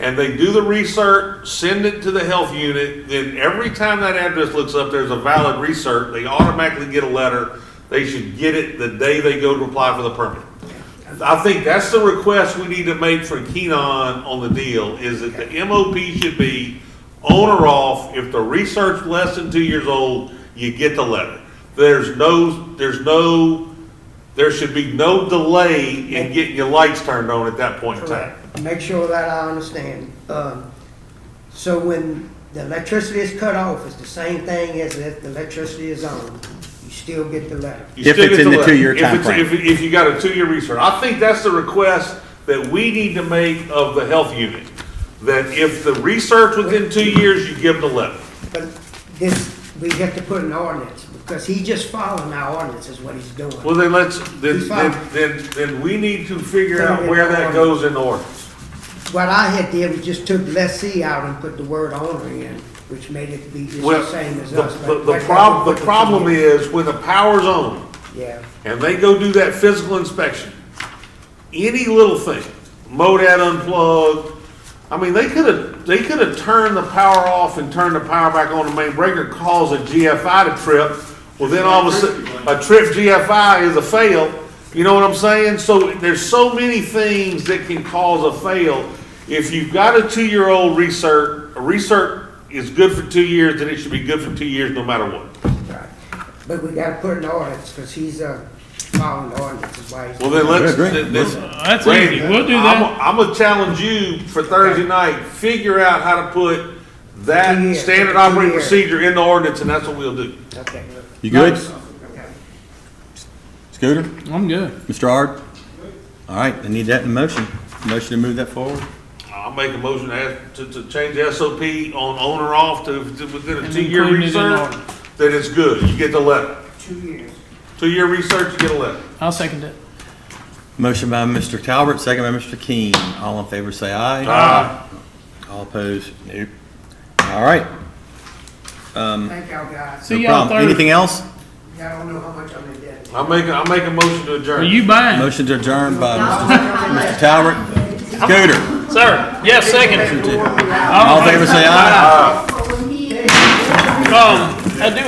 and they do the recert, send it to the health unit, then every time that address looks up, there's a valid recert, they automatically get a letter. They should get it the day they go to apply for the permit. I think that's the request we need to make for Keenon on the deal, is that the MOP should be on or off. If the research less than 2 years old, you get the letter. There should be no delay in getting your lights turned on at that point in time. Correct. Make sure that I understand. So when the electricity is cut off, it's the same thing as if the electricity is on. You still get the letter. You If still it's get in the letter. 2-year If time it's- frame. If you got a 2-year research. I think that's the request that we need to make of the health unit. That if the research within 2 years, you give them the letter. But this, we have to put an ordinance, because he's just following our ordinance is what he's doing. Well, then He's fine. then we need to figure out where that goes in order. What I had did was just took lessee out and put the word owner in, which made it be just Well, the same as us. the but that's how problem, we the put problem two in. is when the power's on, Yeah, and they go do that physical inspection, any little thing, modad unplugged, I mean, they could have turned the power off and turned the power back on. The main breaker, cause a GFI to trip. Well, then all of a sudden, a trip GFI is a fail. You know what I'm saying? So there's so many things that can cause a fail. If you've got a 2-year-old recert, a recert is good for 2 years, then it should be good for 2 years no matter what. right. But we gotta put an ordinance, because he's, following the ordinance is why he's. Well, then let's, Great. That's Randy, easy. We'll do that. I'm gonna challenge you for Thursday night, figure out how to put that 2 years. standard 2 operating years. procedure in the ordinance, and that's what we'll do. Okay. You good? Okay. Scooter? I'm good. Mr. Ard? All right, I need that in motion. Motion to move that forward? I'll make a motion to change the SOP on or off to within a And 2-year include it in research, order. that it's good, you get the letter. 2 years. 2-year research, you get a letter. I'll second it. Motion by Mr. Talbot, second by Mr. King. All in favor say aye. Aye. All opposed? Nope. All right. Thank y'all guys. See No y'all problem. Thursday. Anything else? Y'all don't know how much I'm indebted. I'll make a motion to Are adjourn. you buying? Motion to adjourn by Mr. Talbot. Scooter. Sir, yes, second. All in favor, say aye. I do